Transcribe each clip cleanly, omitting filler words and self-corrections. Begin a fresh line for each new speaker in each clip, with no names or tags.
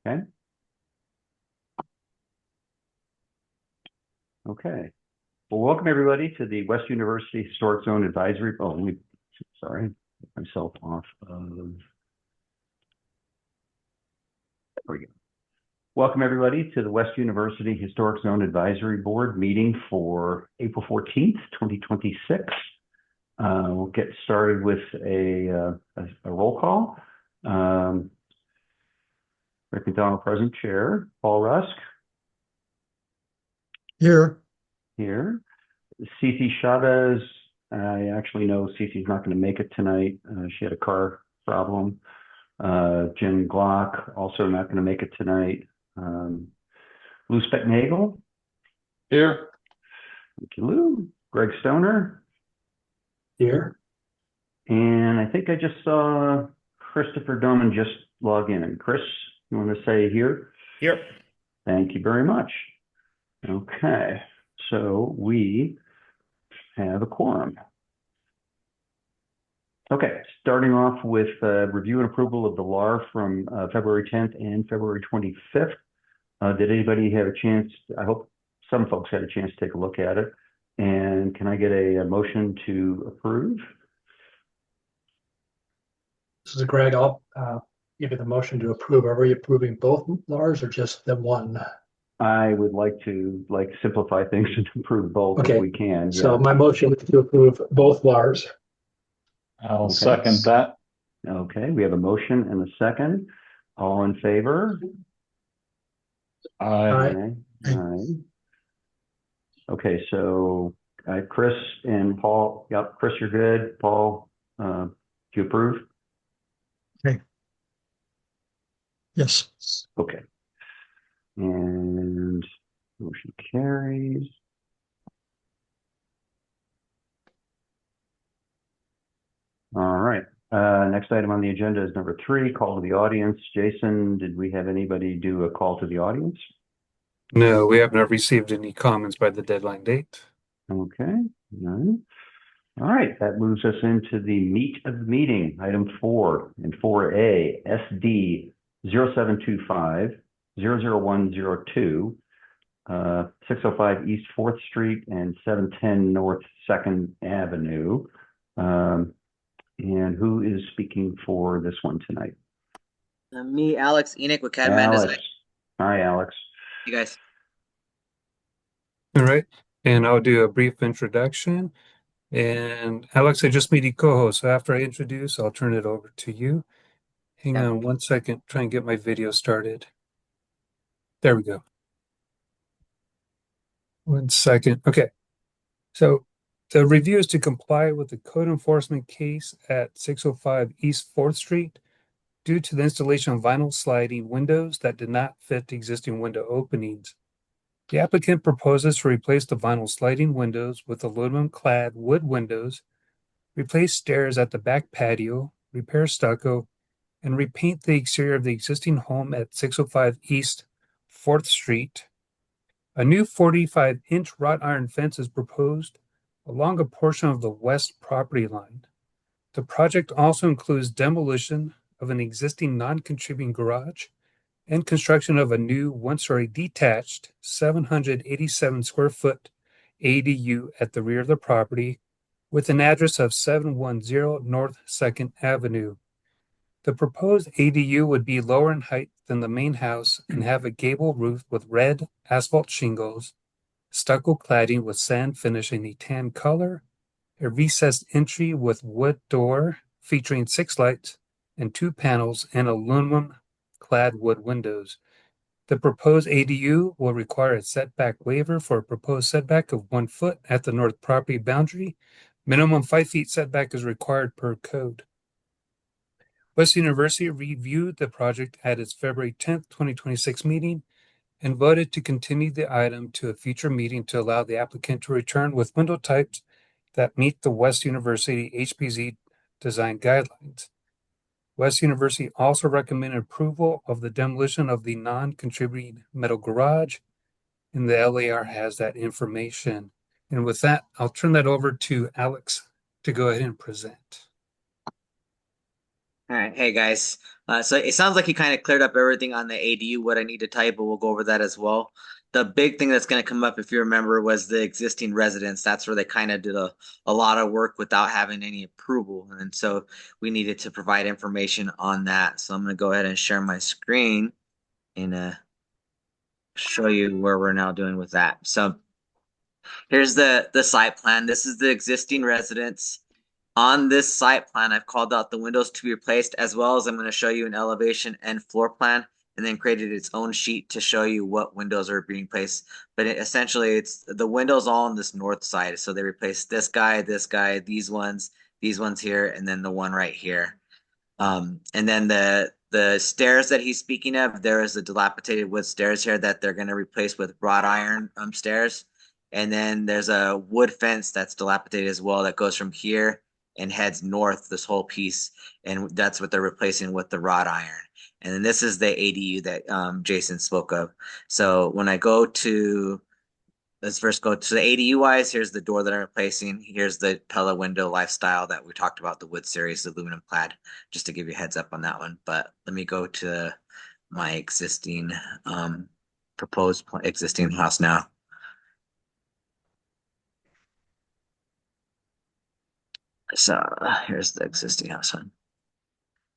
Okay. Okay. Well, welcome everybody to the West University Historic Zone Advisory. Oh, sorry, get myself off of. There we go. Welcome everybody to the West University Historic Zone Advisory Board meeting for April 14th, 2026. We'll get started with a roll call. Rick McDonald, present. Chair. Paul Rusk.
Here.
Cece Chavez. I actually know Cece's not going to make it tonight. She had a car problem. Jen Glock, also not going to make it tonight. Lou Specknagel.
Here.
Thank you, Lou. Greg Stoner.
Here.
And I think I just saw Christopher Doman just log in. And Chris, you want to say here?
Here.
Thank you very much. Okay, so we have a quorum. Okay, starting off with review and approval of the LAR from February 10th and February 25th. Did anybody have a chance? I hope some folks had a chance to take a look at it. And can I get a motion to approve?
This is Greg. I'll give you the motion to approve. Are we approving both LARs or just the one?
I would like to simplify things and approve both
Okay.
if we can.
So
Yeah.
my motion is to approve both LARs.
I'll
Okay.
second that.
Okay, we have a motion and a second. All in favor?
Aye.
Aye. Okay, so Chris and Paul. Yep, Chris, you're good. Paul, do you approve?
Okay. Yes.
Okay. And motion carries. All right. Next item on the agenda is number 3, call to the audience. Jason, did we have anybody do a call to the audience?
No, we have not received any comments by the deadline date.
Okay, none. All right, that moves us into the meat of the meeting, item 4 and 4A, SD 0725 00102, 605 East 4th Street and 710 North 2nd Avenue. And who is speaking for this one tonight?
Me, Alex Enoch with Cadman Design.
Hi, Alex.
Hey guys.
All right, and I'll do a brief introduction. And Alex, I just made you co-host, so after I introduce, I'll turn it over to you. Hang on 1 second, try and get my video started. There we go. 1 second. Okay, so the review is to comply with the code enforcement case at 605 East 4th Street due to the installation of vinyl sliding windows that did not fit the existing window openings. The applicant proposes to replace the vinyl sliding windows with aluminum-clad wood windows, replace stairs at the back patio, repair stucco, and repaint the exterior of the existing home at 605 East 4th Street. A new 45-inch wrought iron fence is proposed along a portion of the west property line. The project also includes demolition of an existing non-contributing garage and construction of a new one-story detached 787 square foot ADU at the rear of the property with an address of 710 North 2nd Avenue. The proposed ADU would be lower in height than the main house and have a gable roof with red asphalt shingles, stucco cladding with sand finish in a tan color, a recessed entry with wood door featuring 6 lights and 2 panels and aluminum-clad wood windows. The proposed ADU will require a setback waiver for a proposed setback of 1 foot at the north property boundary. Minimum 5 feet setback is required per code. West University reviewed the project at its February 10th, 2026 meeting and voted to continue the item to a future meeting to allow the applicant to return with window types that meet the West University HPZ design guidelines. West University also recommended approval of the demolition of the non-contributing metal garage, and the LAR has that information. And with that, I'll turn that over to Alex to go ahead and present.
All right, hey guys. So it sounds like you kind of cleared up everything on the ADU, what I need to tell you, but we'll go over that as well. The big thing that's going to come up, if you remember, was the existing residence. That's where they kind of did a lot of work without having any approval. And so we needed to provide information on that. So I'm going to go ahead and share my screen and show you where we're now doing with that. So here's the site plan. This is the existing residence. On this site plan, I've called out the windows to be replaced, as well as I'm going to show you an elevation and floor plan, and then created its own sheet to show you what windows are being placed. But essentially, it's the windows all on this north side. So they replaced this guy, these ones here, and then the one right here. And then the stairs that he's speaking of, there is a dilapidated wood stairs here that they're going to replace with wrought iron stairs. And then there's a wood fence that's dilapidated as well that goes from here and heads north this whole piece, and that's what they're replacing with the wrought iron. And then this is the ADU that Jason spoke of. So when I go to, let's first go to the ADU wise. Here's the door that I'm replacing. Here's the Pella window lifestyle that we talked about, the wood series, the aluminum clad, just to give you a heads up on that one. But let me go to my existing proposed existing house now. So here's the existing house one.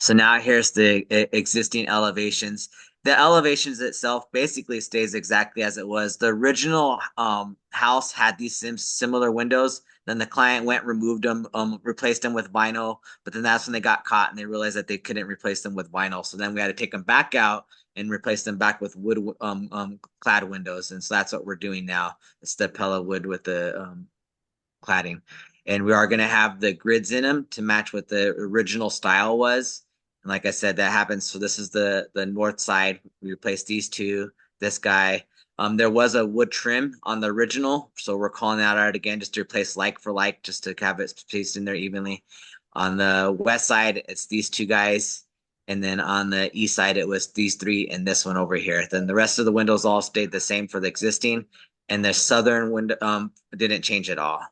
So now here's the existing elevations. The elevations itself basically stays exactly as it was. The original house had these similar windows. Then the client went, removed them, replaced them with vinyl. But then that's when they got caught and they realized that they couldn't replace them with vinyl. So then we had to take them back out and replace them back with wood clad windows. And so that's what we're doing now. It's the Pella wood with the cladding. And we are going to have the grids in them to match what the original style was. And like I said, that happens. So this is the north side. We replaced these two, this guy. There was a wood trim on the original, so we're calling that out again just to replace like for like, just to have it spaced in there evenly. On the west side, it's these two guys. And then on the east side, it was these three and this one over here. Then the rest of the windows all stayed the same for the existing. And the southern window didn't change at all.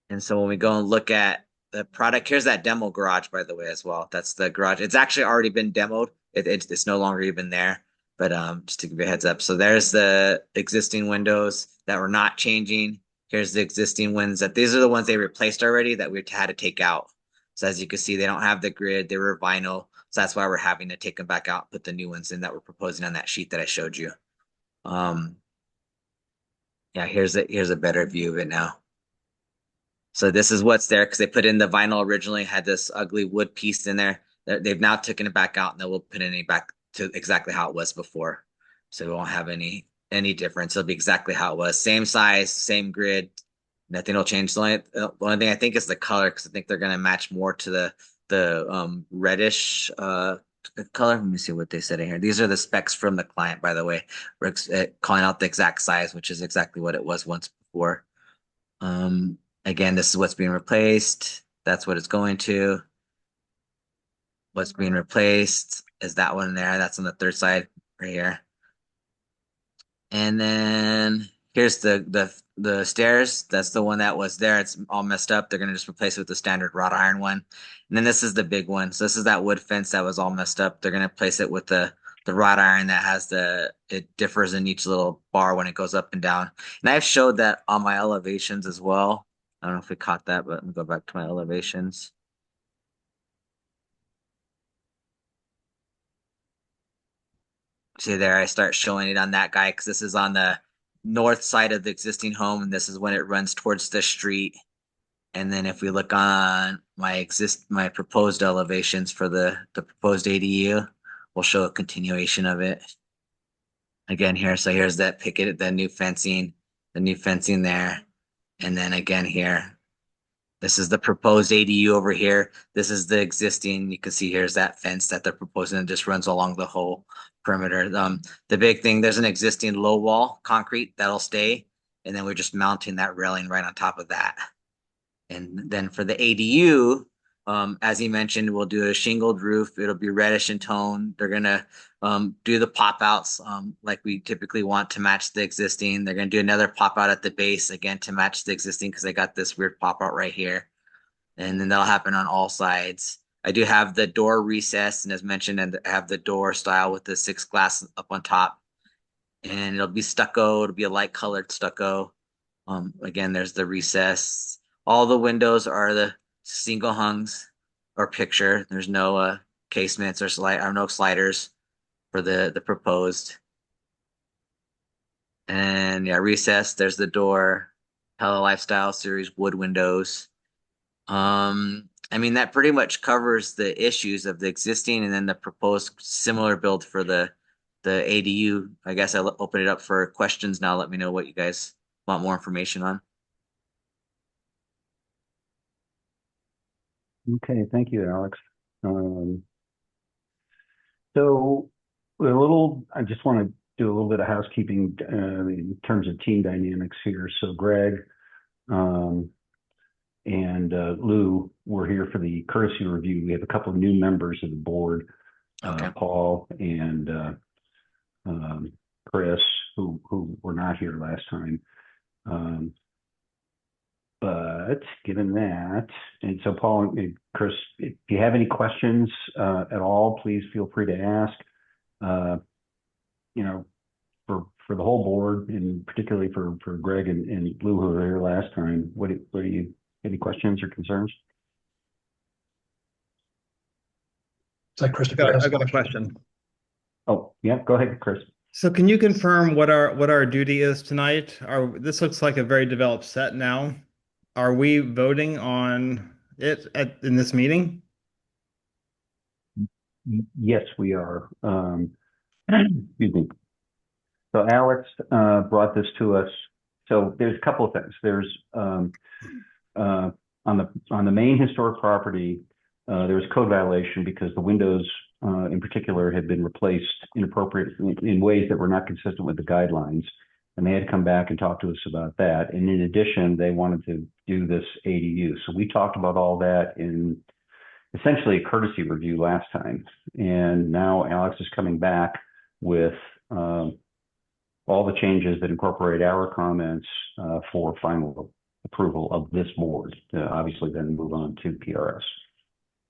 And so when we go and look at the product, here's that demo garage, by the way, as well. That's the garage. It's actually already been demoed. It's no longer even there, but just to give you a heads up. So there's the existing windows that were not changing. Here's the existing ones that these are the ones they replaced already that we had to take out. So as you can see, they don't have the grid. They were vinyl. So that's why we're having to take them back out, put the new ones in that we're proposing on that sheet that I showed you. Yeah, here's a better view of it now. So this is what's there because they put in the vinyl originally, had this ugly wood piece in there. They've now taken it back out and they will put it back to exactly how it was before. So we won't have any difference. It'll be exactly how it was. Same size, same grid. Nothing will change. The only thing I think is the color because I think they're going to match more to the reddish color. Let me see what they said in here. These are the specs from the client, by the way. We're calling out the exact size, which is exactly what it was once before. Again, this is what's being replaced. That's what it's going to. What's being replaced is that one there. That's on the third side right here. And then here's the stairs. That's the one that was there. It's all messed up. They're going to just replace it with the standard wrought iron one. And then this is the big one. So this is that wood fence that was all messed up. They're going to place it with the wrought iron that has it differs in each little bar when it goes up and down. And I've showed that on my elevations as well. I don't know if we caught that, but let me go back to my elevations. See there, I start showing it on that guy because this is on the north side of the existing home, and this is when it runs towards the street. And then if we look on my proposed elevations for the proposed ADU, we'll show a continuation of it. Again here, so here's that picket, the new fencing there. And then again here, this is the proposed ADU over here. This is the existing. You can see here's that fence that they're proposing. It just runs along the whole perimeter. The big thing, there's an existing low wall concrete that'll stay. And then we're just mounting that railing right on top of that. And then for the ADU, as he mentioned, we'll do a shingled roof. It'll be reddish in tone. They're going to do the pop outs like we typically want to match the existing. They're going to do another pop out at the base again to match the existing because they got this weird pop out right here. And then that'll happen on all sides. I do have the door recessed and as mentioned, and I have the door style with the 6 glass up on top. And it'll be stucco, it'll be a light colored stucco. Again, there's the recess. All the windows are the single hungs or picture. There's no casements or no sliders for the proposed. And yeah, recess, there's the door, Pella Lifestyle Series wood windows. I mean that pretty much covers the issues of the existing and then the proposed similar build for the ADU. I guess I'll open it up for questions now. Let me know what you guys want more information on.
Okay, thank you, Alex. So I just want to do a little bit of housekeeping in terms of team dynamics here. So Greg and Lou were here for the courtesy review. We have a couple of new members of the board,
Okay.
Paul and Chris, who were not here last time. But given that, and so Paul and Chris, if you have any questions at all, please feel free to ask. You know, for the whole board, and particularly for Greg and Lou, who were here last time, what do you, any questions or concerns?
It's like Christopher.
I've got a question.
Oh, yeah, go ahead, Chris.
So can you confirm what our duty is tonight? This looks like a very developed set now. Are we voting on it in this meeting?
Yes, we are. Excuse me. So Alex brought this to us. So there's a couple of things. There's on the main historic property, there was a code violation because the windows in particular had been replaced inappropriately in ways that were not consistent with the guidelines. And they had to come back and talk to us about that. And in addition, they wanted to do this ADU. So we talked about all that in essentially a courtesy review last time. And now Alex is coming back with all the changes that incorporate our comments for final approval of this board. Obviously, then move on to PRS.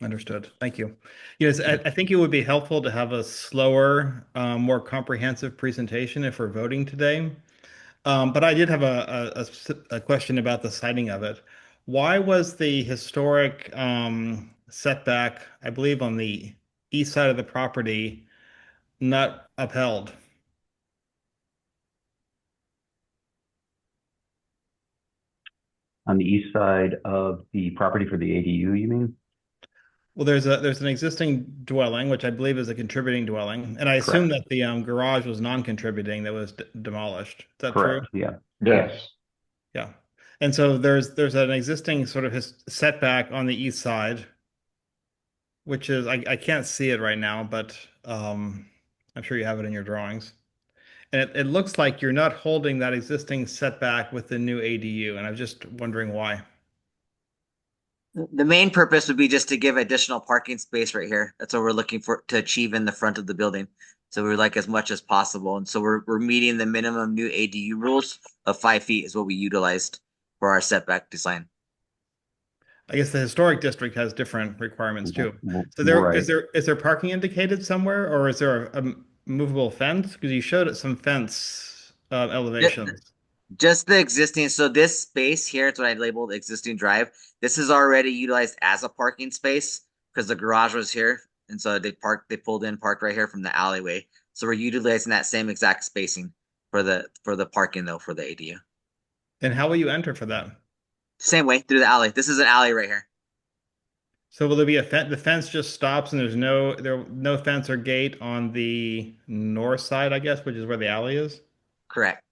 Understood. Thank you. Yes, I think it would be helpful to have a slower, more comprehensive presentation if we're voting today. But I did have a question about the siting of it. Why was the historic setback, I believe, on the east side of the property not upheld?
On the east side of the property for the ADU, you mean?
Well, there's an existing dwelling, which I believe is a contributing dwelling, and I assume that the garage was non-contributing that was demolished. Is that
Correct.
true?
Yeah.
Yes.
Yeah. And so there's an existing sort of setback on the east side, which is I can't see it right now, but I'm sure you have it in your drawings. And it looks like you're not holding that existing setback with the new ADU, and I'm just wondering why.
The main purpose would be just to give additional parking space right here. That's what we're looking for to achieve in the front of the building. So we would like as much as possible. And so we're meeting the minimum new ADU rules of 5 feet is what we utilized for our setback design.
I guess the historic district has different requirements too. So
Right.
is there parking indicated somewhere, or is there a movable fence? Because you showed it some fence elevations.
Just the existing. So this space here, it's what I labeled existing drive. This is already utilized as a parking space because the garage was here. And so they pulled in, parked right here from the alleyway. So we're utilizing that same exact spacing for the parking though, for the ADU.
And how will you enter for that?
Same way through the alley. This is an alley right here.
So will there be a fence? The fence just stops and there's no fence or gate on the north side, I guess, which is where the alley is?
Correct.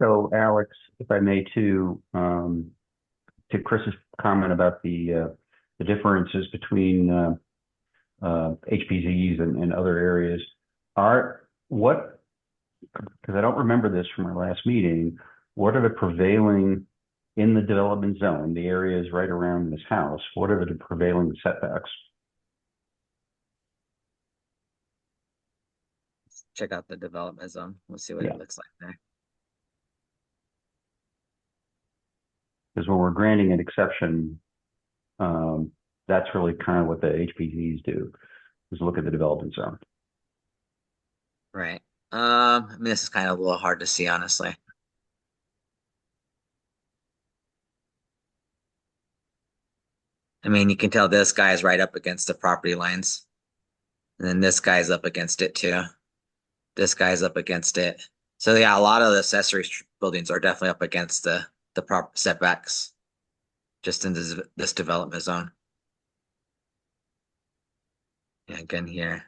So Alex, if I may to Chris's comment about the differences between HPZs and other areas, because I don't remember this from our last meeting, what are the prevailing in the development zone, the areas right around this house, what are the prevailing setbacks?
Check out the development zone. We'll see what it looks like there.
Because when we're granting an exception, that's really kind of what the HPZs do, is look at the development zone.
Right. I mean, this is kind of a little hard to see, honestly. I mean, you can tell this guy is right up against the property lines. And then this guy's up against it too. This guy's up against it. So yeah, a lot of the accessory buildings are definitely up against the proper setbacks just in this development zone. Yeah, again here.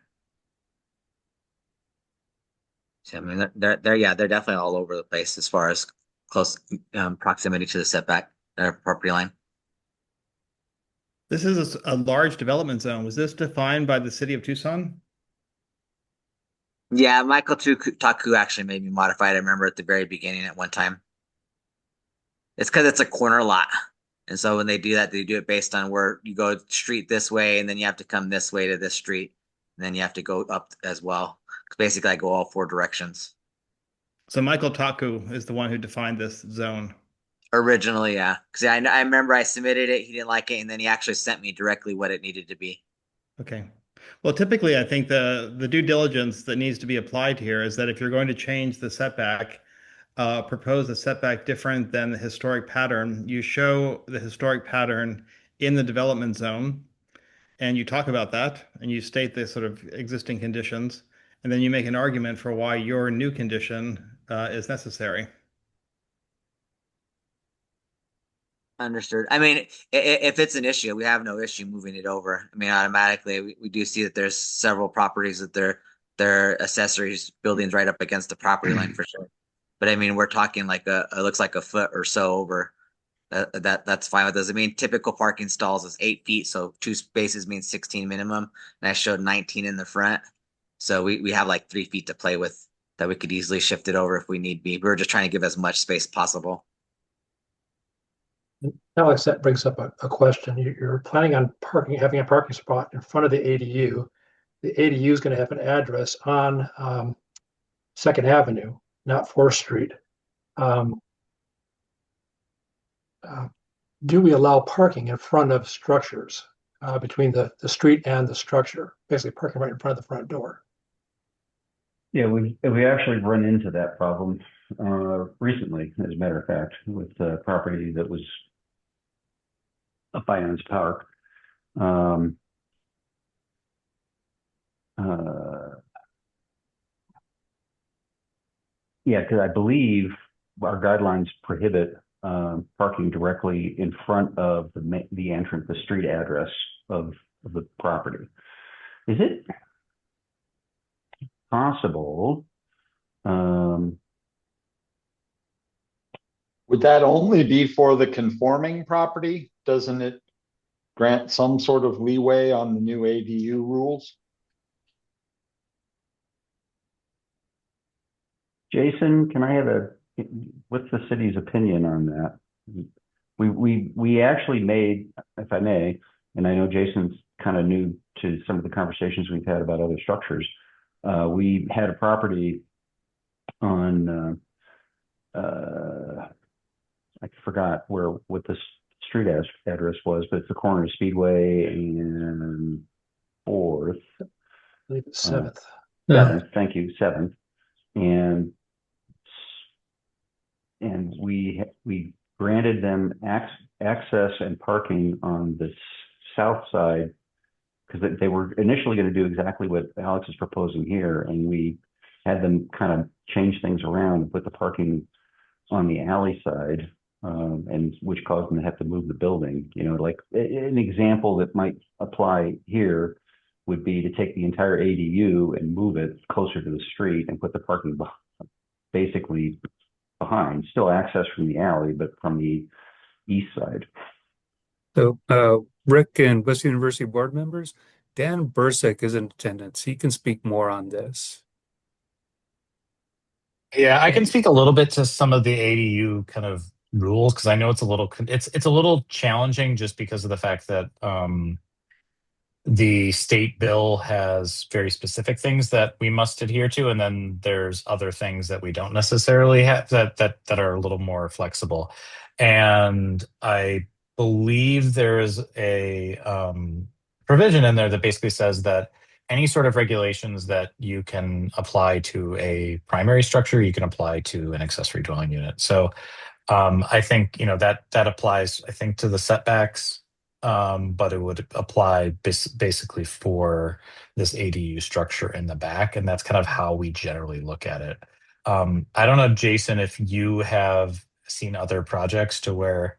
So, I mean, they're definitely all over the place as far as close proximity to the setback property line.
This is a large development zone. Was this defined by the city of Tucson?
Yeah, Michael Taku actually made me modify it. I remember at the very beginning at one time. It's because it's a corner lot. And so when they do that, they do it based on where you go street this way, and then you have to come this way to this street. And then you have to go up as well. Because basically I go all four directions.
So Michael Taku is the one who defined this zone.
Originally, yeah. Because I remember I submitted it, he didn't like it, and then he actually sent me directly what it needed to be.
Okay. Well, typically, I think the due diligence that needs to be applied here is that if you're going to change the setback, propose a setback different than the historic pattern, you show the historic pattern in the development zone, and you talk about that, and you state the sort of existing conditions, and then you make an argument for why your new condition is necessary.
Understood. I mean, if it's an issue, we have no issue moving it over. I mean, automatically, we do see that there's several properties that they're accessories buildings right up against the property line for sure. But I mean, we're talking like it looks like a foot or so over. That's fine with us. I mean, typical parking stalls is 8 feet, so 2 spaces means 16 minimum, and I showed 19 in the front. So we have like 3 feet to play with that we could easily shift it over if we need be. We're just trying to give as much space possible.
Alex, that brings up a question. You're planning on having a parking spot in front of the ADU. The ADU is going to have an address on 2nd Avenue, not 4th Street. Do we allow parking in front of structures between the street and the structure? Basically parking right in front of the front door.
Yeah, we actually run into that problem recently, as a matter of fact, with a property that was up by Ions Park. Yeah, because I believe our guidelines prohibit parking directly in front of the entrance, the street address of the property. Is it possible?
Would that only be for the conforming property? Doesn't it grant some sort of leeway on the new ADU rules?
Jason, can I have what's the city's opinion on that? We actually made, if I may, and I know Jason's kind of new to some of the conversations we've had about other structures. We had a property on, I forgot what the street address was, but it's the corner of Speedway and 4th.
I believe it's 7th.
7th, thank you, 7th. And we granted them access and parking on the south side because they were initially going to do exactly what Alex is proposing here, and we had them kind of change things around and put the parking on the alley side, and which caused them to have to move the building. You know, like an example that might apply here would be to take the entire ADU and move it closer to the street and put the parking basically behind, still access from the alley, but from the east side.
So, Rick and West University board members, Dan Bursick is in attendance. He can speak more on this.
Yeah, I can speak a little bit to some of the ADU kind of rules because I know it's a little challenging just because of the fact that the state bill has very specific things that we must adhere to, and then there's other things that we don't necessarily have that are a little more flexible. And I believe there is a provision in there that basically says that any sort of regulations that you can apply to a primary structure, you can apply to an accessory dwelling unit. So I think, that applies, I think, to the setbacks, but it would apply basically for this ADU structure in the back. And that's kind of how we generally look at it. I don't know, Jason, if you have seen other projects to where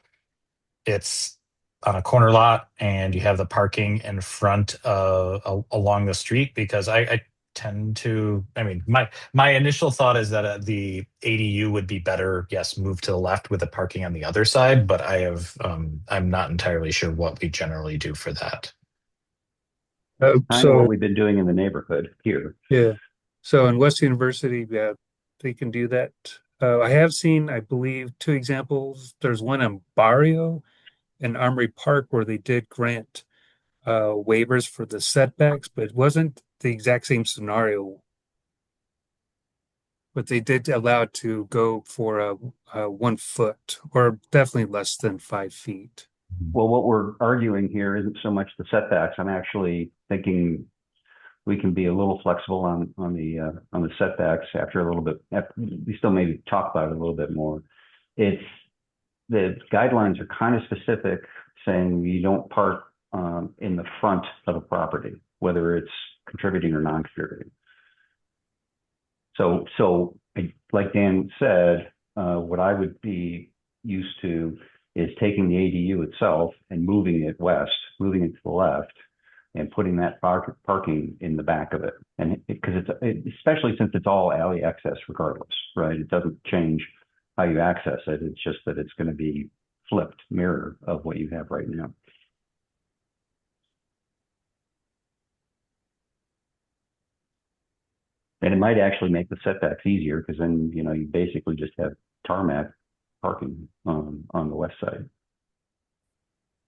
it's on a corner lot and you have the parking in front of along the street, because I tend to, I mean, my initial thought is that the ADU would be better, yes, move to the left with the parking on the other side, but I'm not entirely sure what we generally do for that.
Kind of
So
what we've been doing in the neighborhood here.
yeah, so in West University, they can do that. I have seen, I believe, two examples. There's one in Barrio and Armory Park where they did grant waivers for the setbacks, but it wasn't the exact same scenario. But they did allow it to go for a 1 foot or definitely less than 5 feet.
Well, what we're arguing here isn't so much the setbacks. I'm actually thinking we can be a little flexible on the setbacks after a little bit. We still maybe talk about it a little bit more. It's the guidelines are kind of specific, saying you don't park in the front of a property, whether it's contributing or non-contributing. So like Dan said, what I would be used to is taking the ADU itself and moving it west, moving it to the left, and putting that parking in the back of it. And because especially since it's all alley access regardless, right? It doesn't change how you access it. It's just that it's going to be flipped mirror of what you have right now. And it might actually make the setbacks easier, because then, you basically just have tarmac parking on the west side,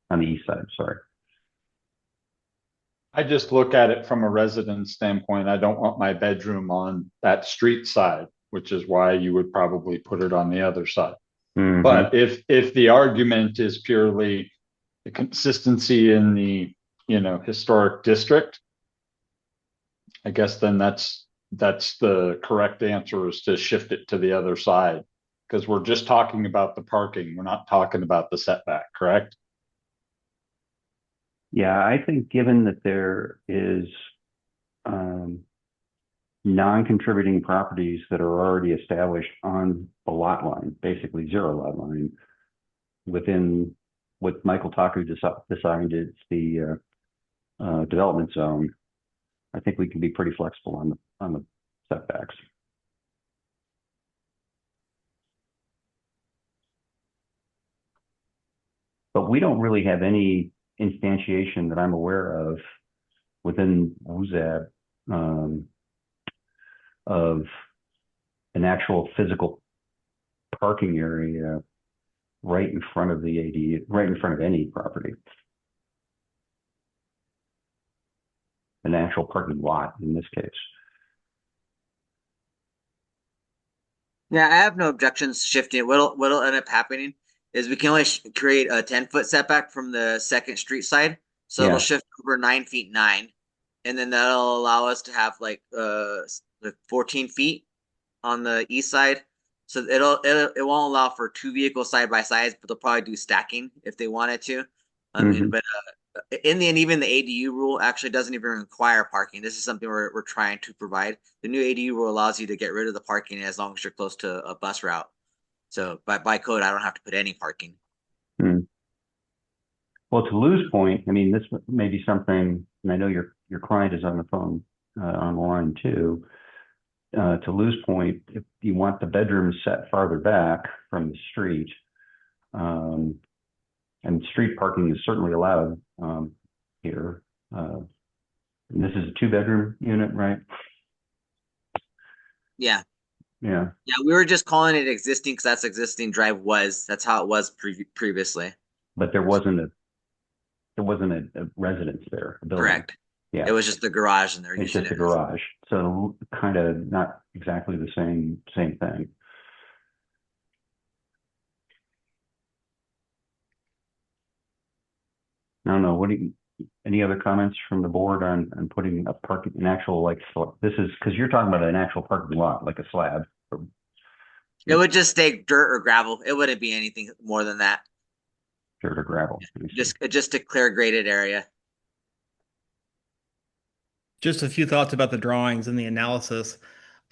on the east side, sorry.
I just look at it from a resident standpoint. I don't want my bedroom on that street side, which is why you would probably put it on the other side.
Mhm.
But if the argument is purely the consistency in the, historic district, I guess then that's the correct answer, is to shift it to the other side. Because we're just talking about the parking. We're not talking about the setback, correct?
Yeah, I think given that there is non-contributing properties that are already established on the lot line, basically zero lot line, within what Michael Taku decided is the development zone, I think we can be pretty flexible on the setbacks. But we don't really have any instantiation that I'm aware of within WUZAB of an actual physical parking area right in front of the ADU, right in front of any property. An actual parking lot in this case.
Yeah, I have no objections shifting it. What'll end up happening is we can only create a 10-foot setback from the second street side. So
Yeah.
it'll shift over 9 feet 9. And then that'll allow us to have like 14 feet on the east side. So it won't allow for 2 vehicles side by side, but they'll probably do stacking if they wanted to. I mean, but in the end, even the ADU rule actually doesn't even require parking. This is something we're trying to provide. The new ADU rule allows you to get rid of the parking as long as you're close to a bus route. So by code, I don't have to put any parking.
Well, to Lou's point, I mean, this may be something, and I know your client is on the phone on the line too. To Lou's point, if you want the bedrooms set farther back from the street, and street parking is certainly allowed here. And this is a 2-bedroom unit, right?
Yeah.
Yeah.
Yeah, we were just calling it existing because that's existing drive was. That's how it was previously.
But there wasn't a residence there. A building.
Correct.
Yeah.
It was just the garage, and they're
It's
using
just a
it.
garage, so kind of not exactly the same thing. I don't know, any other comments from the board on putting up parking, an actual, like, this is, because you're talking about an actual parking lot, like a slab.
It would just stay dirt or gravel. It wouldn't be anything more than that.
Dirt or gravel.
Just a clear graded area.
Just a few thoughts about the drawings and the analysis.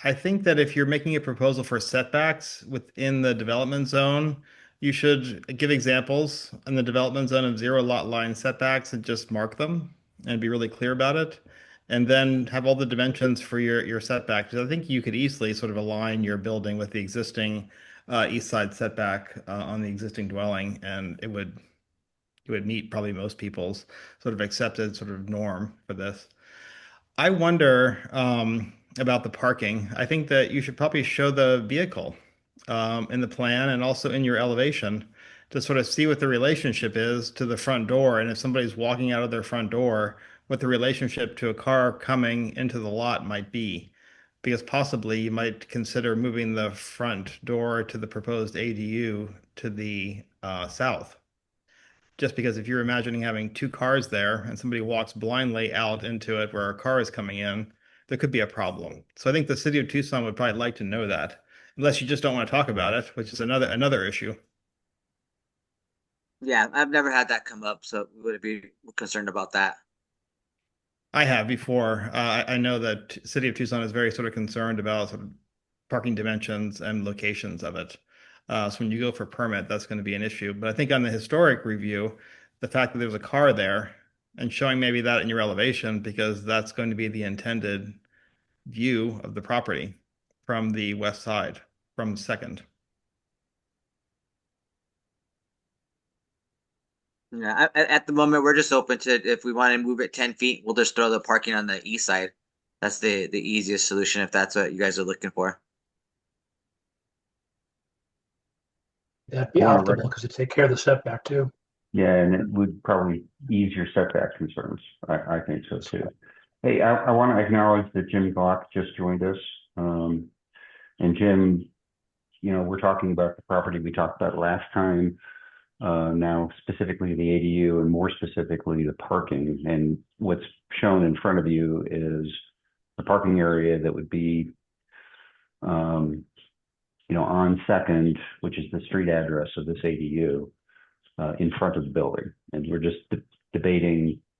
I think that if you're making a proposal for setbacks within the development zone, you should give examples in the development zone of 0 lot line setbacks and just mark them and be really clear about it. And then have all the dimensions for your setback. Because I think you could easily sort of align your building with the existing east side setback on the existing dwelling, and it would meet probably most people's sort of accepted sort of norm for this. I wonder about the parking. I think that you should probably show the vehicle in the plan and also in your elevation to sort of see what the relationship is to the front door. And if somebody's walking out of their front door, what the relationship to a car coming into the lot might be. Because possibly you might consider moving the front door to the proposed ADU to the south. Just because if you're imagining having 2 cars there and somebody walks blindly out into it where a car is coming in, there could be a problem. So I think the city of Tucson would probably like to know that, unless you just don't want to talk about it, which is another issue.
Yeah, I've never had that come up, so would be concerned about that.
I have before. I know that city of Tucson is very sort of concerned about sort of parking dimensions and locations of it. So when you go for permit, that's going to be an issue. But I think on the historic review, the fact that there's a car there and showing maybe that in your elevation, because that's going to be the intended view of the property from the west side, from Second.
Yeah, at the moment, we're just open to, if we want to move it 10 feet, we'll just throw the parking on the east side. That's the easiest solution if that's what you guys are looking for.
That'd be
Yeah,
optimal because you take care of the setback too.
Yeah, and it would probably ease your setback concerns. I think so too. Hey, I want to acknowledge that Jim Glock just joined us. And Jim, we're talking about the property we talked about last time. Now specifically the ADU and more specifically the parking. And what's shown in front of you is the parking area that would be, on Second, which is the street address of this ADU, in front of the building. And we're just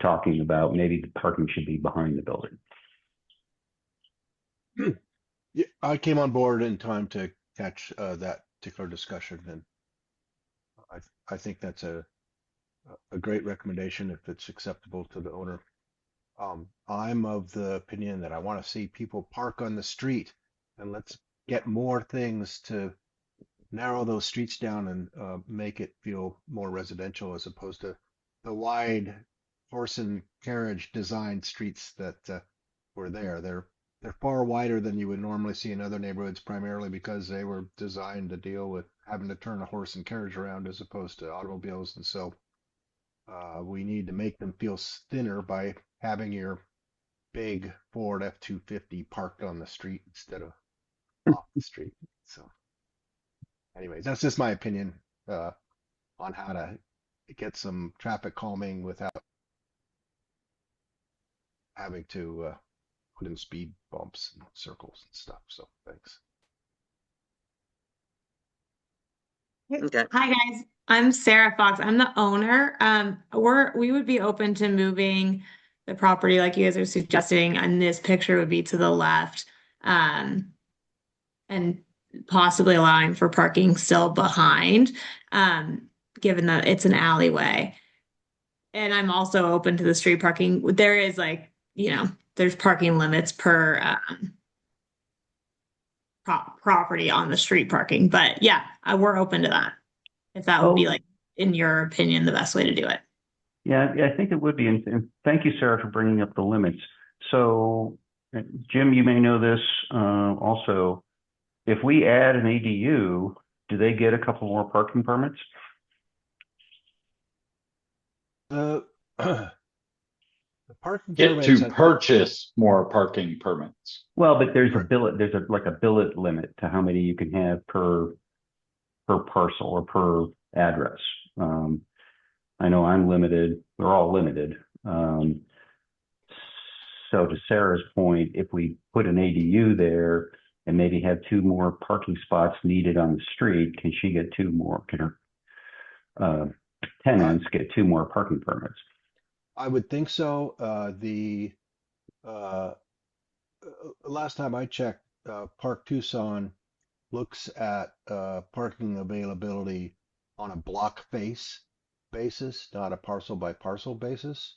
talking about maybe the parking should be behind the building.
Yeah, I came on board in time to catch that particular discussion, and I think that's a great recommendation if it's acceptable to the owner. I'm of the opinion that I want to see people park on the street, and let's get more things to narrow those streets down and make it feel more residential as opposed to the wide horse and carriage designed streets that were there. They're far wider than you would normally see in other neighborhoods, primarily because they were designed to deal with having to turn a horse and carriage around as opposed to automobiles. And so we need to make them feel thinner by having your big Ford F-250 parked on the street instead of off the street. So anyways, that's just my opinion on how to get some traffic calming without having to put in speed bumps and circles and stuff. So thanks.
Okay.
Hi guys, I'm Sarah Fox. I'm the owner. We would be open to moving the property like you guys are suggesting, and this picture would be to the left, and possibly allowing for parking still behind, given that it's an alleyway. And I'm also open to the street parking. There is there's parking limits per property on the street parking, but yeah, we're open to that. If that would be, in your opinion, the best way to do it.
Yeah, I think it would be. And thank you, Sarah, for bringing up the limits. So, Jim, you may know this also. If we add an ADU, do they get a couple more parking permits?
The parking
Get
permits,
to purchase more parking permits.
Well, but there's a billet. There's a billet limit to how many you can have per parcel or per address. I know I'm limited. We're all limited. So to Sarah's point, if we put an ADU there and maybe have 2 more parking spots needed on the street, can she get 2 more? Can her tenants get 2 more parking permits?
I would think so. Last time I checked, Park Tucson looks at parking availability on a block face basis, not a parcel by parcel basis.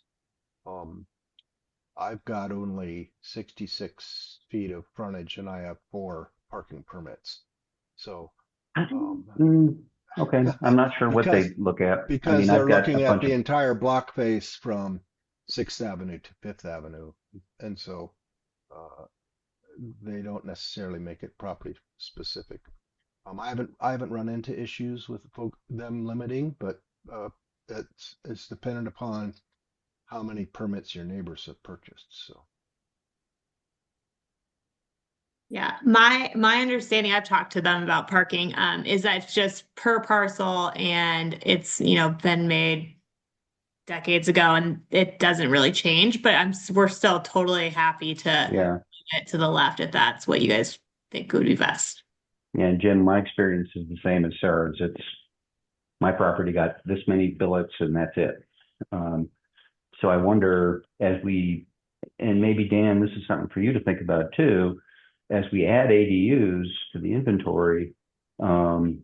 I've got only 66 feet of frontage and I have 4 parking permits. So,
Okay, I'm not sure what
because
they look at.
because
I've
they're
got
looking
a
at
bunch
the
of,
entire block face from 6th Avenue to 5th Avenue. And so they don't necessarily make it property specific. I haven't run into issues with them limiting, but it's dependent upon how many permits your neighbors have purchased. So
Yeah, my understanding, I've talked to them about parking, is that it's just per parcel and it's, been made decades ago and it doesn't really change, but we're still totally happy to
yeah.
get to the left if that's what you guys think would be best.
Yeah, and Jim, my experience is the same as Sarah's. It's my property got this many billets and that's it. So I wonder and maybe Dan, this is something for you to think about too, as we add ADUs to the inventory, can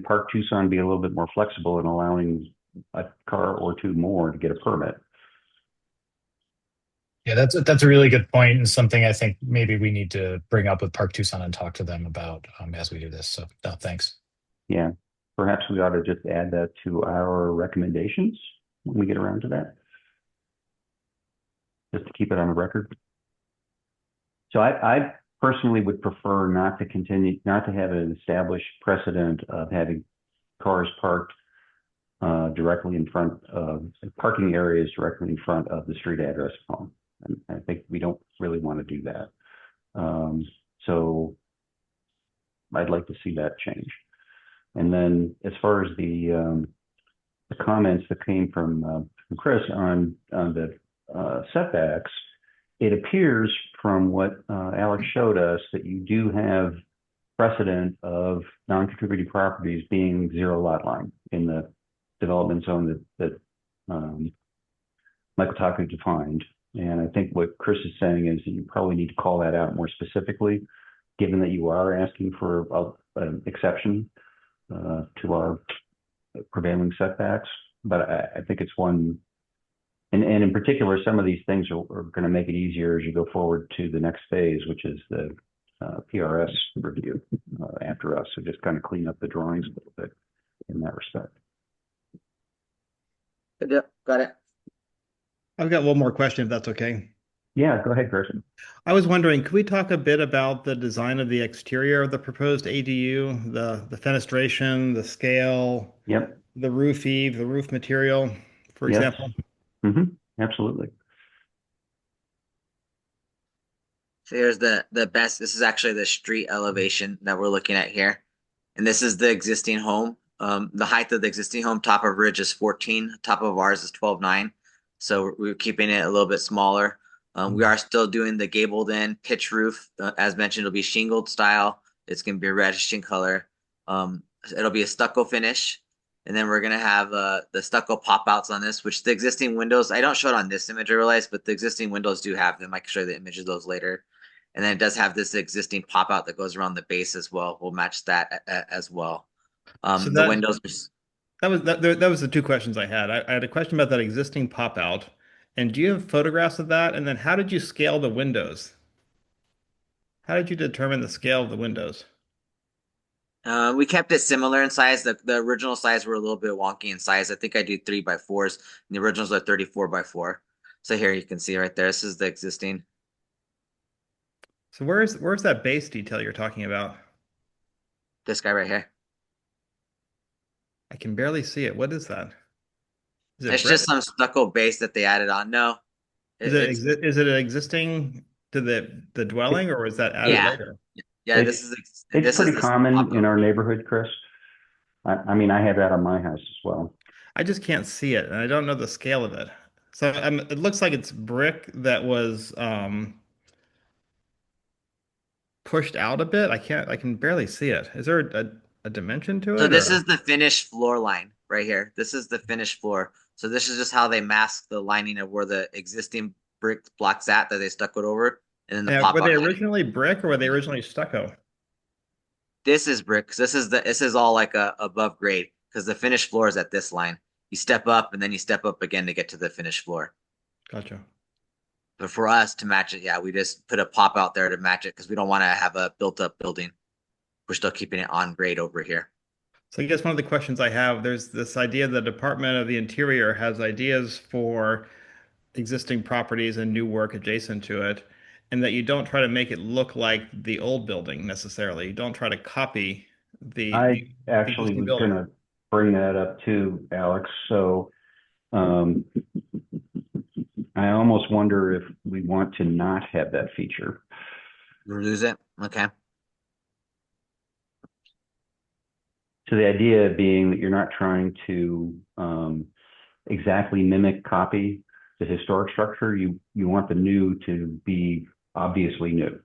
Park Tucson be a little bit more flexible in allowing a car or 2 more to get a permit?
Yeah, that's a really good point, and something I think maybe we need to bring up with Park Tucson and talk to them about as we do this. So, no, thanks.
Yeah, perhaps we ought to just add that to our recommendations when we get around to that, just to keep it on the record. So I personally would prefer not to have an established precedent of having cars parked directly in front of parking areas directly in front of the street address home. And I think we don't really want to do that. So I'd like to see that change. And then as far as the comments that came from Chris on the setbacks, it appears from what Alex showed us that you do have precedent of non-contributing properties being 0 lot line in the development zone that Michael Taku defined. And I think what Chris is saying is that you probably need to call that out more specifically, given that you are asking for an exception to our prevailing setbacks. But I think it's one, and in particular, some of these things are going to make it easier as you go forward to the next phase, which is the PRS review after us. So just kind of clean up the drawings a little bit in that respect.
Yep, got it.
I've got one more question, if that's okay.
Yeah, go ahead, Kirsten.
I was wondering, could we talk a bit about the design of the exterior of the proposed ADU, the fenestration, the scale,
Yep.
the roof eave, the roof material, for
Yes.
example?
Absolutely.
So here's the best. This is actually the street elevation that we're looking at here. And this is the existing home. The height of the existing home, top of ridge is 14, top of ours is 12.9. So we're keeping it a little bit smaller. We are still doing the gabled in pitch roof. As mentioned, it'll be shingled style. It's going to be a reddish in color. It'll be a stucco finish. And then we're going to have the stucco pop outs on this, which the existing windows, I don't show it on this image, I realize, but the existing windows do have them. I can show you the image of those later. And then it does have this existing pop out that goes around the base as well. We'll match that as well.
So
the windows are
that was the 2 questions I had. I had a question about that existing pop out. And do you have photographs of that? And then how did you scale the windows? How did you determine the scale of the windows?
we kept it similar in size. The original size were a little bit wonky in size. I think I do 3x4s. And the originals are 34x4. So here you can see right there. This is the existing.
So where's that base detail you're talking about?
This guy right here.
I can barely see it. What is that? Is
It's
brick?
just some stucco base that they added on. No.
Is it existing to the dwelling, or is that added
Yeah.
later?
Yeah,
It's pretty common in our neighborhood, Chris. I mean, I have that on my house as well.
I just can't see it, and I don't know the scale of it. So it looks like it's brick that was pushed out a bit. I can barely see it. Is there a dimension to
So
it
this is
or?
the finished floor line right here. This is the finished floor. So this is just how they mask the lining of where the existing brick blocks at that they stuck it over, and then the
Yeah,
pop
were
out
they
lining.
originally brick or were they originally stucco?
This is brick. 'Cause this is all like a above grade because the finished floor is at this line. You step up and then you step up again to get to the finished floor.
Gotcha.
But for us to match it, yeah, we just put a pop out there to match it because we don't want to have a built up building. We're still keeping it on grade over here.
So I guess one of the questions I have, there's this idea the Department of the Interior has ideas for existing properties and new work adjacent to it, and that you don't try to make it look like the old building necessarily. You don't try to copy
I
the
actually
existing
was
building.
gonna bring that up too, Alex. So, um, I almost wonder if we want to not have that feature.
Lose it. Okay.
So the idea being that you're not trying to exactly mimic, copy the historic structure. You want the new to be obviously new.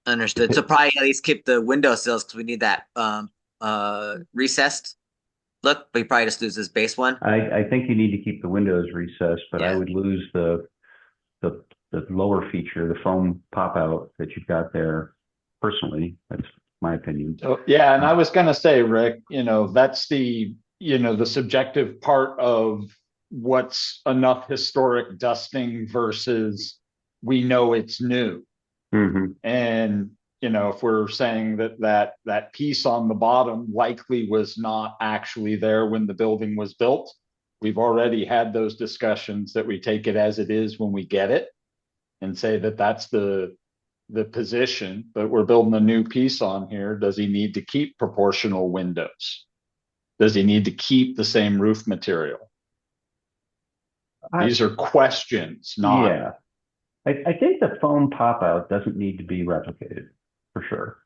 Understood. So probably at least keep the window sills because we need that recessed look, but you probably just lose this base one.
I think you need to keep the windows recessed, but I
Yeah.
would lose the lower feature, the foam pop out that you've got there. Personally, that's my opinion.
So, yeah, and I was gonna say, Rick, that's the subjective part of what's enough historic dusting versus we know it's new.
Mhm.
And, if we're saying that piece on the bottom likely was not actually there when the building was built, we've already had those discussions that we take it as it is when we get it and say that that's the position, but we're building a new piece on here. Does he need to keep proportional windows? Does he need to keep the same roof material? These are questions, not.
Yeah. I think the foam pop out doesn't need to be replicated for sure,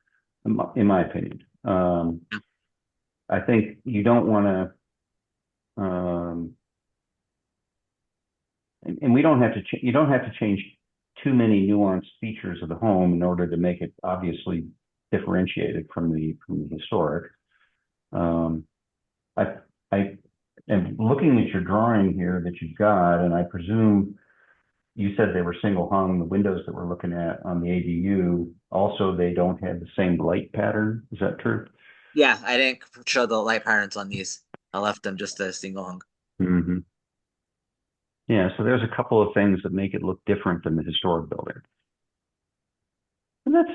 in my opinion. I think you don't want to, and we don't have to, you don't have to change too many nuanced features of the home in order to make it obviously differentiated from the historic. I I am looking at your drawing here that you've got, and I presume you said they were single hung. The windows that we're looking at on the ADU, also they don't have the same light pattern. Is that true?
Yeah, I didn't show the light patterns on these. I left them just a single hung.
Mm-hmm. Yeah, so there's a couple of things that make it look different than the historic building. And that's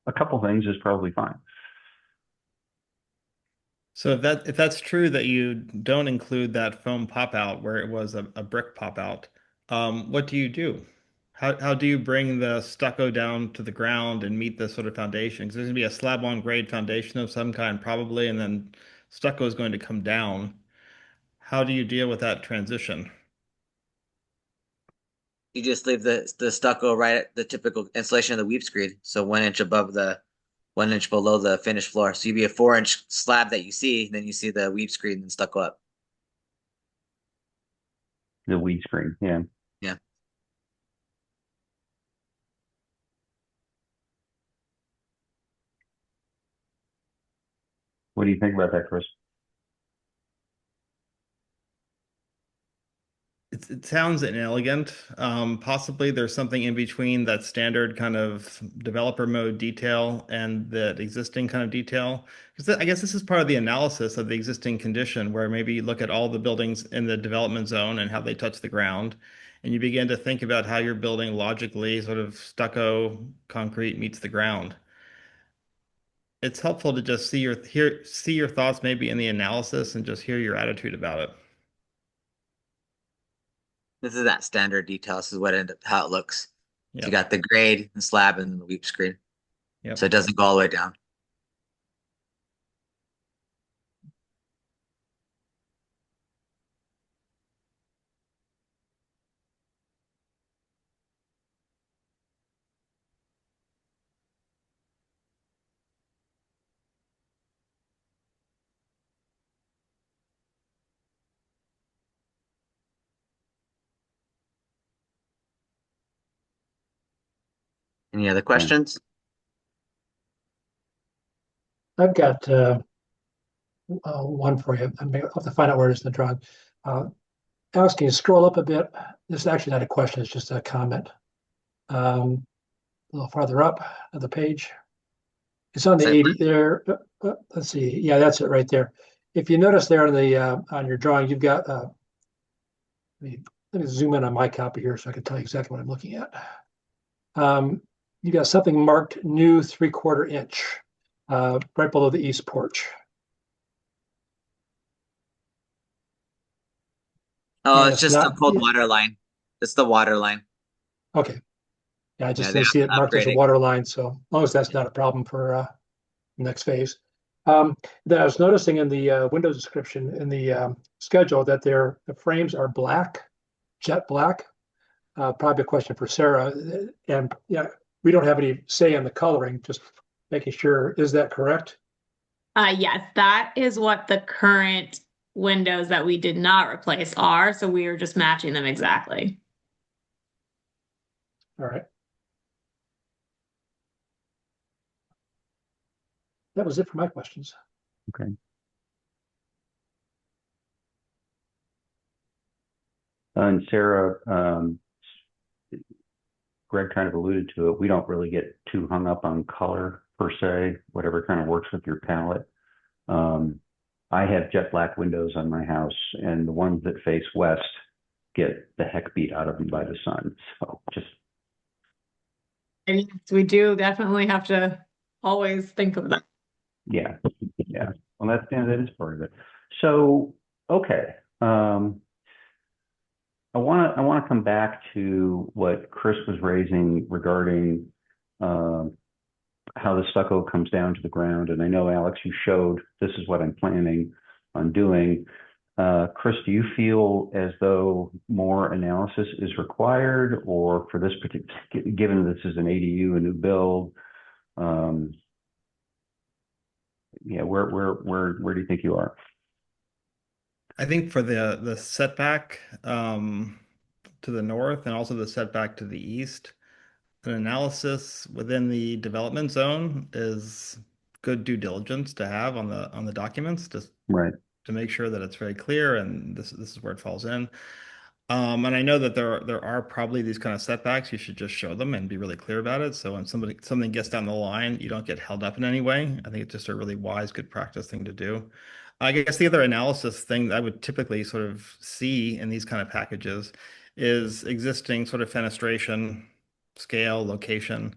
a couple things is probably fine.
So if that's true that you don't include that foam pop out where it was a brick pop out, what do you do? How do you bring the stucco down to the ground and meet the sort of foundation? Because there's gonna be a slab on grade foundation of some kind probably, and then stucco is going to come down. How do you deal with that transition?
You just leave the stucco right at the typical installation of the weep screed. So 1 inch above the 1 inch below the finished floor. So you'd be a 4 inch slab that you see, then you see the weep screed and stucco up.
The weed screen, yeah.
Yeah.
What do you think about that, Chris?
It sounds inelegant. Possibly there's something in between that standard kind of developer mode detail and that existing kind of detail. Because I guess this is part of the analysis of the existing condition, where maybe you look at all the buildings in the development zone and how they touch the ground, and you begin to think about how you're building logically, sort of stucco concrete meets the ground. It's helpful to just see your thoughts maybe in the analysis and just hear your attitude about it.
This is that standard detail. This is how it looks. So you
Yeah.
got the grade, the slab, and the weep screen.
Yep.
So it doesn't go all the way down. Any other questions?
I've got one for you. I'll have to find out where it is in the drawing. Alex, can you scroll up a bit? This is actually not a question, it's just a comment. A little farther up of the page. It's on the
Same
80 there. Let's see. Yeah, that's it right there. If you notice there on the on your drawing, you've got let me zoom in on my copy here so I can tell you exactly what I'm looking at. You got something marked new 3/4 inch right below the east porch.
Oh,
And
it's
it's
just the
not-
cold water line. It's the water line.
Okay. Yeah, I just
Yeah,
didn't see it marked as a
upgrading.
water line, so as long as that's not a problem for next phase. Then I was noticing in the window description in the schedule that the frames are black, jet black. Probably a question for Sarah. And yeah, we don't have any say in the coloring, just making sure. Is that correct?
Yes, that is what the current windows that we did not replace are. So we are just matching them exactly.
All right. That was it for my questions.
Okay. And Sarah, Greg kind of alluded to it. We don't really get too hung up on color per se, whatever kind of works with your palette. I have jet black windows on my house, and the ones that face west get the heck beat out of them by the sun. So just
And yes, we do definitely have to always think of that.
yeah. Well, that is part of it. So okay. I want to come back to what Chris was raising regarding how the stucco comes down to the ground. And I know, Alex, you showed this is what I'm planning on doing. Chris, do you feel as though more analysis is required, or for this particular, given this is an ADU, a new build? Yeah, where do you think you are?
I think for the setback to the north and also the setback to the east, an analysis within the development zone is good due diligence to have on the documents, just
Right.
to make sure that it's very clear and this is where it falls in. And I know that there are probably these kind of setbacks. You should just show them and be really clear about it. So when something gets down the line, you don't get held up in any way. I think it's just a really wise, good practice thing to do. I guess the other analysis thing that I would typically sort of see in these kind of packages is existing sort of fenestration, scale, location,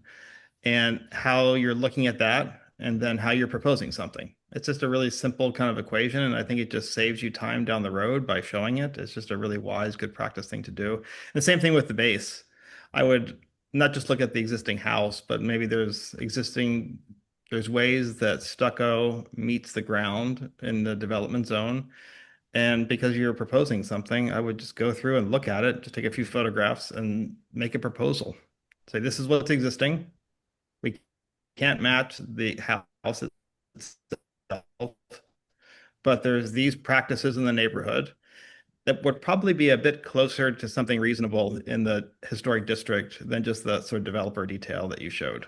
and how you're looking at that, and then how you're proposing something. It's just a really simple kind of equation, and I think it just saves you time down the road by showing it. It's just a really wise, good practice thing to do. And the same thing with the base. I would not just look at the existing house, but maybe there's ways that stucco meets the ground in the development zone. And because you're proposing something, I would just go through and look at it, just take a few photographs and make a proposal. Say, this is what's existing. We can't match the house itself, but there's these practices in the neighborhood that would probably be a bit closer to something reasonable in the historic district than just the sort of developer detail that you showed.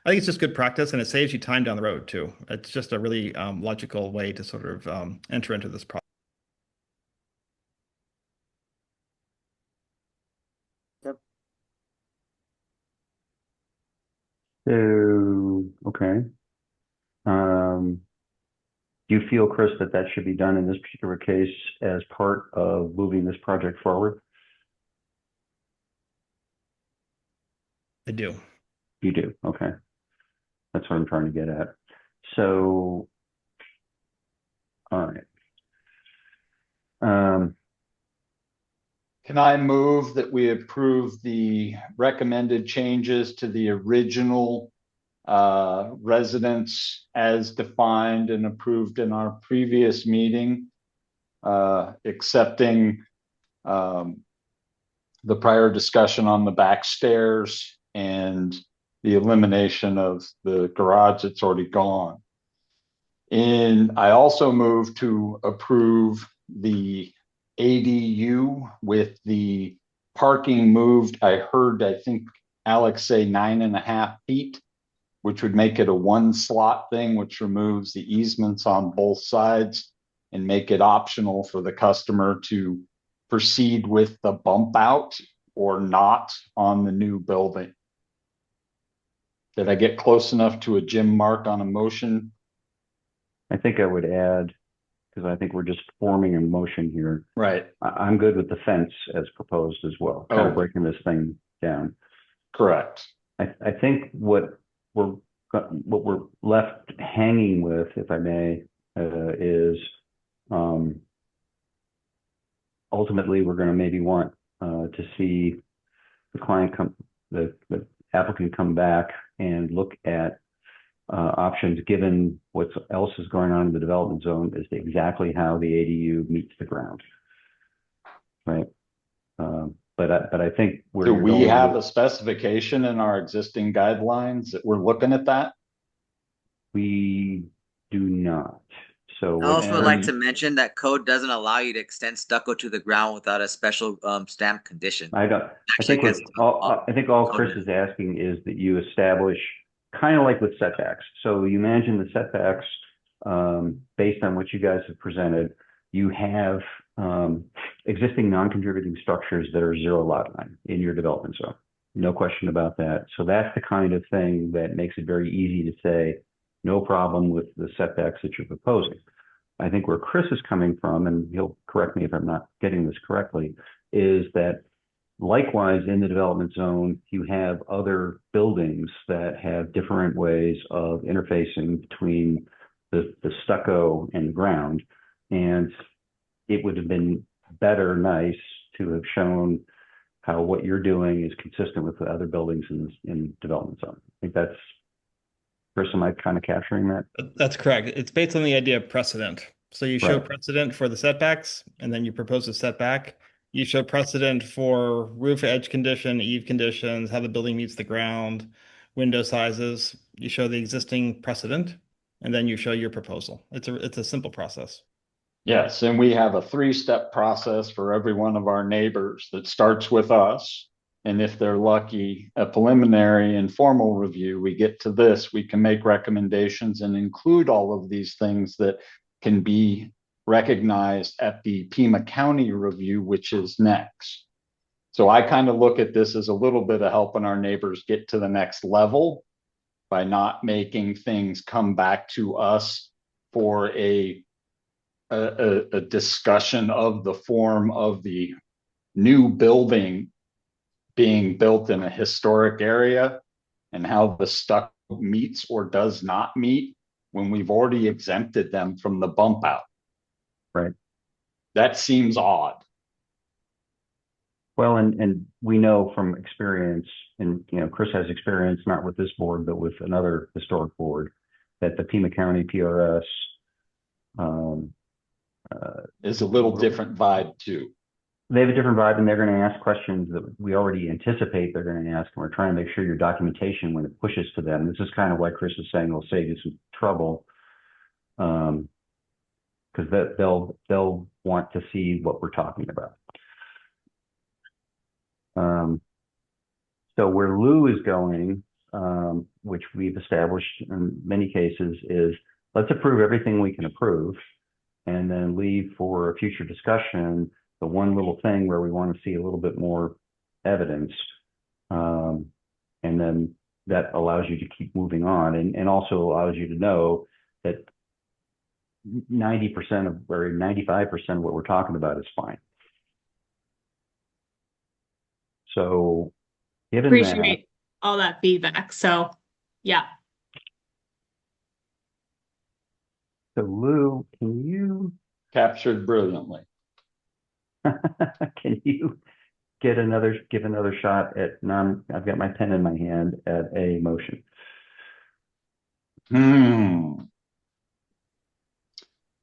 I think it's just good practice, and it saves you time down the road too. It's just a really logical way to sort of enter into this process.
So, okay. Do you feel, Chris, that should be done in this particular case as part of moving this project forward?
I do.
You do. Okay. That's what I'm trying to get at. So, all right.
Can I move that we approve the recommended changes to the original residence as defined and approved in our previous meeting, excepting the prior discussion on the back stairs and the elimination of the garage that's already gone. And I also move to approve the ADU with the parking moved. I think Alex say 9.5 feet, which would make it a one slot thing, which removes the easements on both sides and make it optional for the customer to proceed with the bump out or not on the new building. Did I get close enough to a Jim mark on a motion?
I think I would add, because I think we're just forming a motion here.
Right,
I'm good with the fence as proposed as well, kind
Oh.
of breaking this thing down.
correct.
I think what we're left hanging with, if I may, is ultimately we're going to maybe want to see the applicant come back and look at options, given what else is going on in the development zone, as to exactly how the ADU meets the ground. Right. But I think
Do we have a specification in our existing guidelines that we're looking at that?
We do not. So
I also would like to
And-
mention that code doesn't allow you to extend stucco to the ground without a special stamp condition.
I don't. I
Actually
think
against
all Chris is asking is that you establish, kind of like with setbacks. So you imagine the setbacks based on what you guys have presented. You have existing non-contributing structures that are 0 lot line in your development zone. No question about that. So that's the kind of thing that makes it very easy to say, no problem with the setbacks that you're proposing. I think where Chris is coming from, and he'll correct me if I'm not getting this correctly, is that likewise in the development zone, you have other buildings that have different ways of interfacing between the stucco and the ground. And it would have been nice to have shown how what you're doing is consistent with the other buildings in development zone. I think that's, Chris, am I kind of capturing that?
That's correct. It's based on the idea of precedent. So you show
Right.
precedent for the setbacks, and then you propose a setback. You show precedent for roof edge condition, eave conditions, how the building meets the ground, window sizes. You show the existing precedent, and then you show your proposal. It's a simple process.
Yes, and we have a 3-step process for every one of our neighbors that starts with us. And if they're lucky, a preliminary and formal review, we get to this, we can make recommendations and include all of these things that can be recognized at the Pima County review, which is next. So I kind of look at this as a little bit of helping our neighbors get to the next level by not making things come back to us for a discussion of the form of the new building being built in a historic area and how the stucco meets or does not meet when we've already exempted them from the bump out.
Right.
That seems odd.
Well, and we know from experience, and Chris has experience not with this board, but with another historic board, that the Pima County PRS
Is a little different vibe too.
they have a different vibe, and they're going to ask questions that we already anticipate they're going to ask, and we're trying to make sure your documentation, when it pushes to them, this is kind of why Chris is saying it'll save you some trouble, because they'll want to see what we're talking about. So where Lou is going, which we've established in many cases, is let's approve everything we can approve, and then leave for a future discussion the one little thing where we want to see a little bit more evidence. And then that allows you to keep moving on, and also allows you to know that 90% of, or 95% of what we're talking about is fine. So given that,
Appreciate all that feedback. So, yeah.
so Lou, can you
Captured brilliantly.
can you give another shot at I've got my pen in my hand at a motion.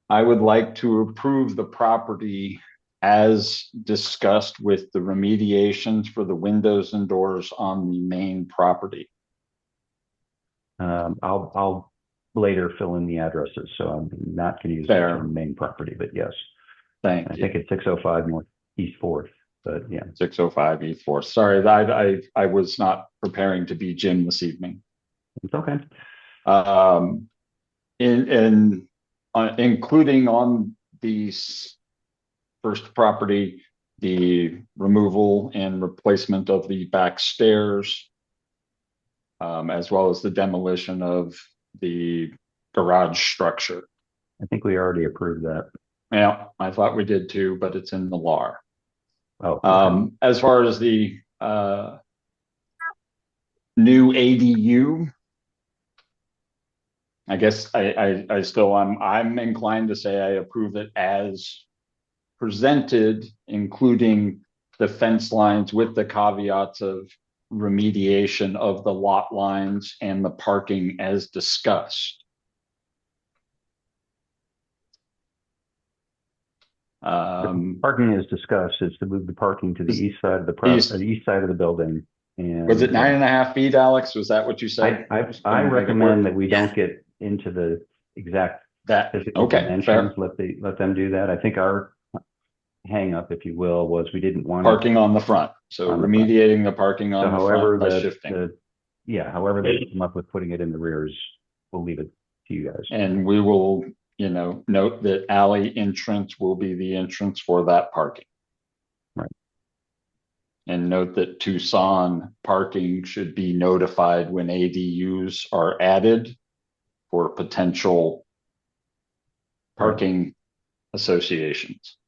I would like to approve the property as discussed with the remediations for the windows and doors on the main property.
I'll later fill in the addresses, so I'm not going to use the
Fair.
term main property, but yes.
Thank
I
you.
think it's 605 North East 4th. but yeah.
605 E4. Sorry, I was not preparing to be Jim this evening.
It's okay.
Including on the first property, the removal and replacement of the back stairs, as well as the demolition of the garage structure.
I think we already approved that.
Yeah, I thought we did too, but it's in the LAR.
Oh, okay.
As far as the new ADU, I guess I still I'm inclined to say I approve it as presented, including the fence lines with the caveats of remediation of the lot lines and the parking as discussed.
Parking is discussed is to move the parking to the east side of the east side of the building. And
was it 9.5 feet, Alex? Was that what you said?
I recommend that we don't get into the exact physical dimensions.
Fair.
Let them do that. I think our hang up, if you will, was we didn't want
parking on the front. So remediating the parking on the front by shifting.
However they come up with putting it in the rears, we'll leave it to you guys.
And we will, note that alley entrance will be the entrance for that parking.
Right.
And note that Tucson parking should be notified when ADUs are added for potential parking associations.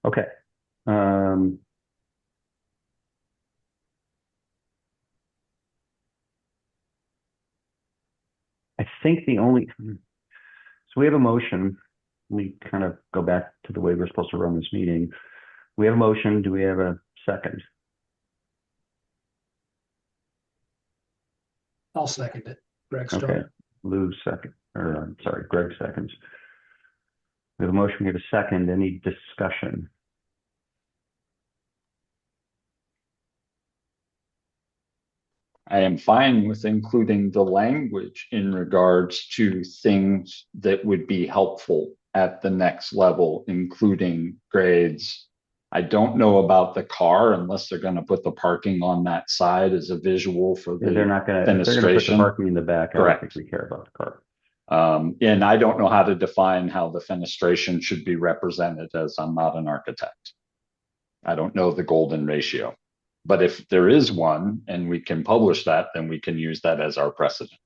Okay. I think so we have a motion. Let me kind of go back to the way we're supposed to run this meeting. We have a motion. Do we have a second?
I'll second it. Greg
Okay.
started.
Lou second, or I'm sorry, Greg seconds. We have a motion. We have a second. Any discussion?
I am fine with including the language in regards to things that would be helpful at the next level, including grades. I don't know about the car unless they're going to put the parking on that side as a visual for the
They're not going to. They're going to put the parking in the back.
Correct.
I don't think we care about the car.
And I don't know how to define how the fenestration should be represented, as I'm not an architect. I don't know the golden ratio. But if there is one and we can publish that, then we can use that as our precedent.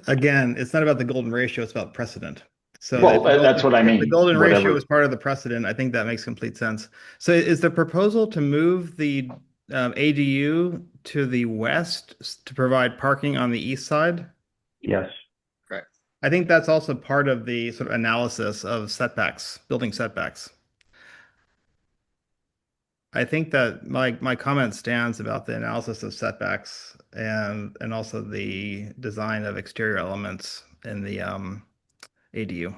Again, it's not about the golden ratio, it's about precedent. So
that's what I mean.
The golden ratio is part of the precedent. I think that makes complete sense. So is the proposal to move the ADU to the west to provide parking on the east side?
Yes.
Correct. I think that's also part of the sort of analysis of setbacks, building setbacks. I think that my comment stands about the analysis of setbacks and also the design of exterior elements in the ADU.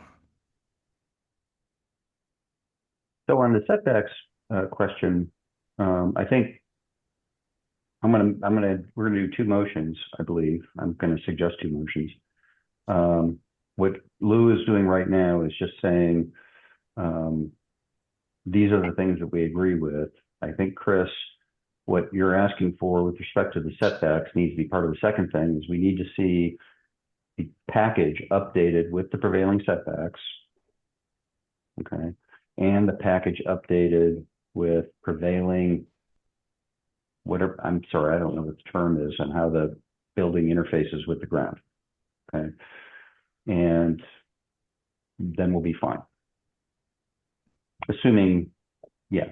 So on the setbacks question, I think we're gonna do two motions, I believe. I'm gonna suggest two motions. What Lou is doing right now is just saying these are the things that we agree with. I think, Chris, what you're asking for with respect to the setbacks needs to be part of the second thing, is we need to see the package updated with the prevailing setbacks. Okay. And the package updated with prevailing, whatever, I'm sorry, I don't know what the term is, and how the building interfaces with the ground. Okay. And then we'll be fine. Assuming, yeah.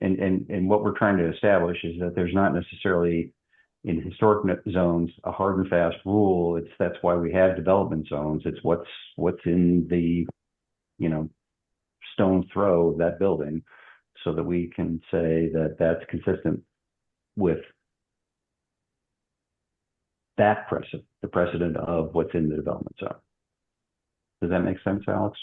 And what we're trying to establish is that there's not necessarily in historic zones a hard and fast rule. That's why we have development zones. It's what's in the, stone throw of that building, so that we can say that that's consistent with that precedent, the precedent of what's in the development zone. Does that make sense, Alex?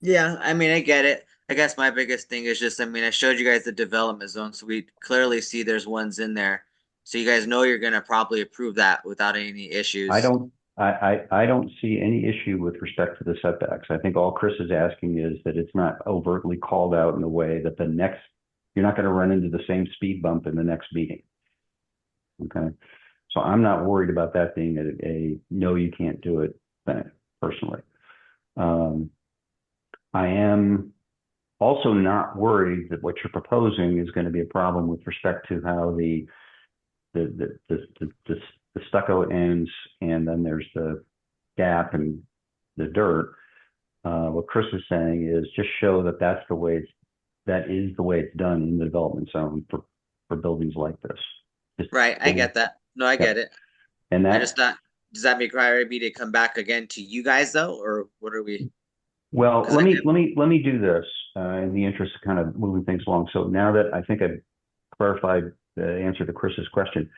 Yeah, I mean, I get it. I guess my biggest thing is just, I showed you guys the development zone, so we clearly see there's ones in there. So you guys know you're going to probably approve that without any issues.
I don't I don't see any issue with respect to the setbacks. I think all Chris is asking is that it's not overtly called out in a way that you're not going to run into the same speed bump in the next meeting. Okay. So I'm not worried about that being a no, you can't do it thing, personally. I am also not worried that what you're proposing is going to be a problem with respect to how the stucco ends, and then there's the gap and the dirt. What Chris is saying is just show that that is the way it's done in the development zone for buildings like this.
Right, I get that. No, I get it.
And
I
that,
just not. Does that require me to come back again to you guys though, or what are we?
well,
'Cause
let
I
me do this in the interest of kind of moving things along. So now that I think I've clarified the answer to Chris's question,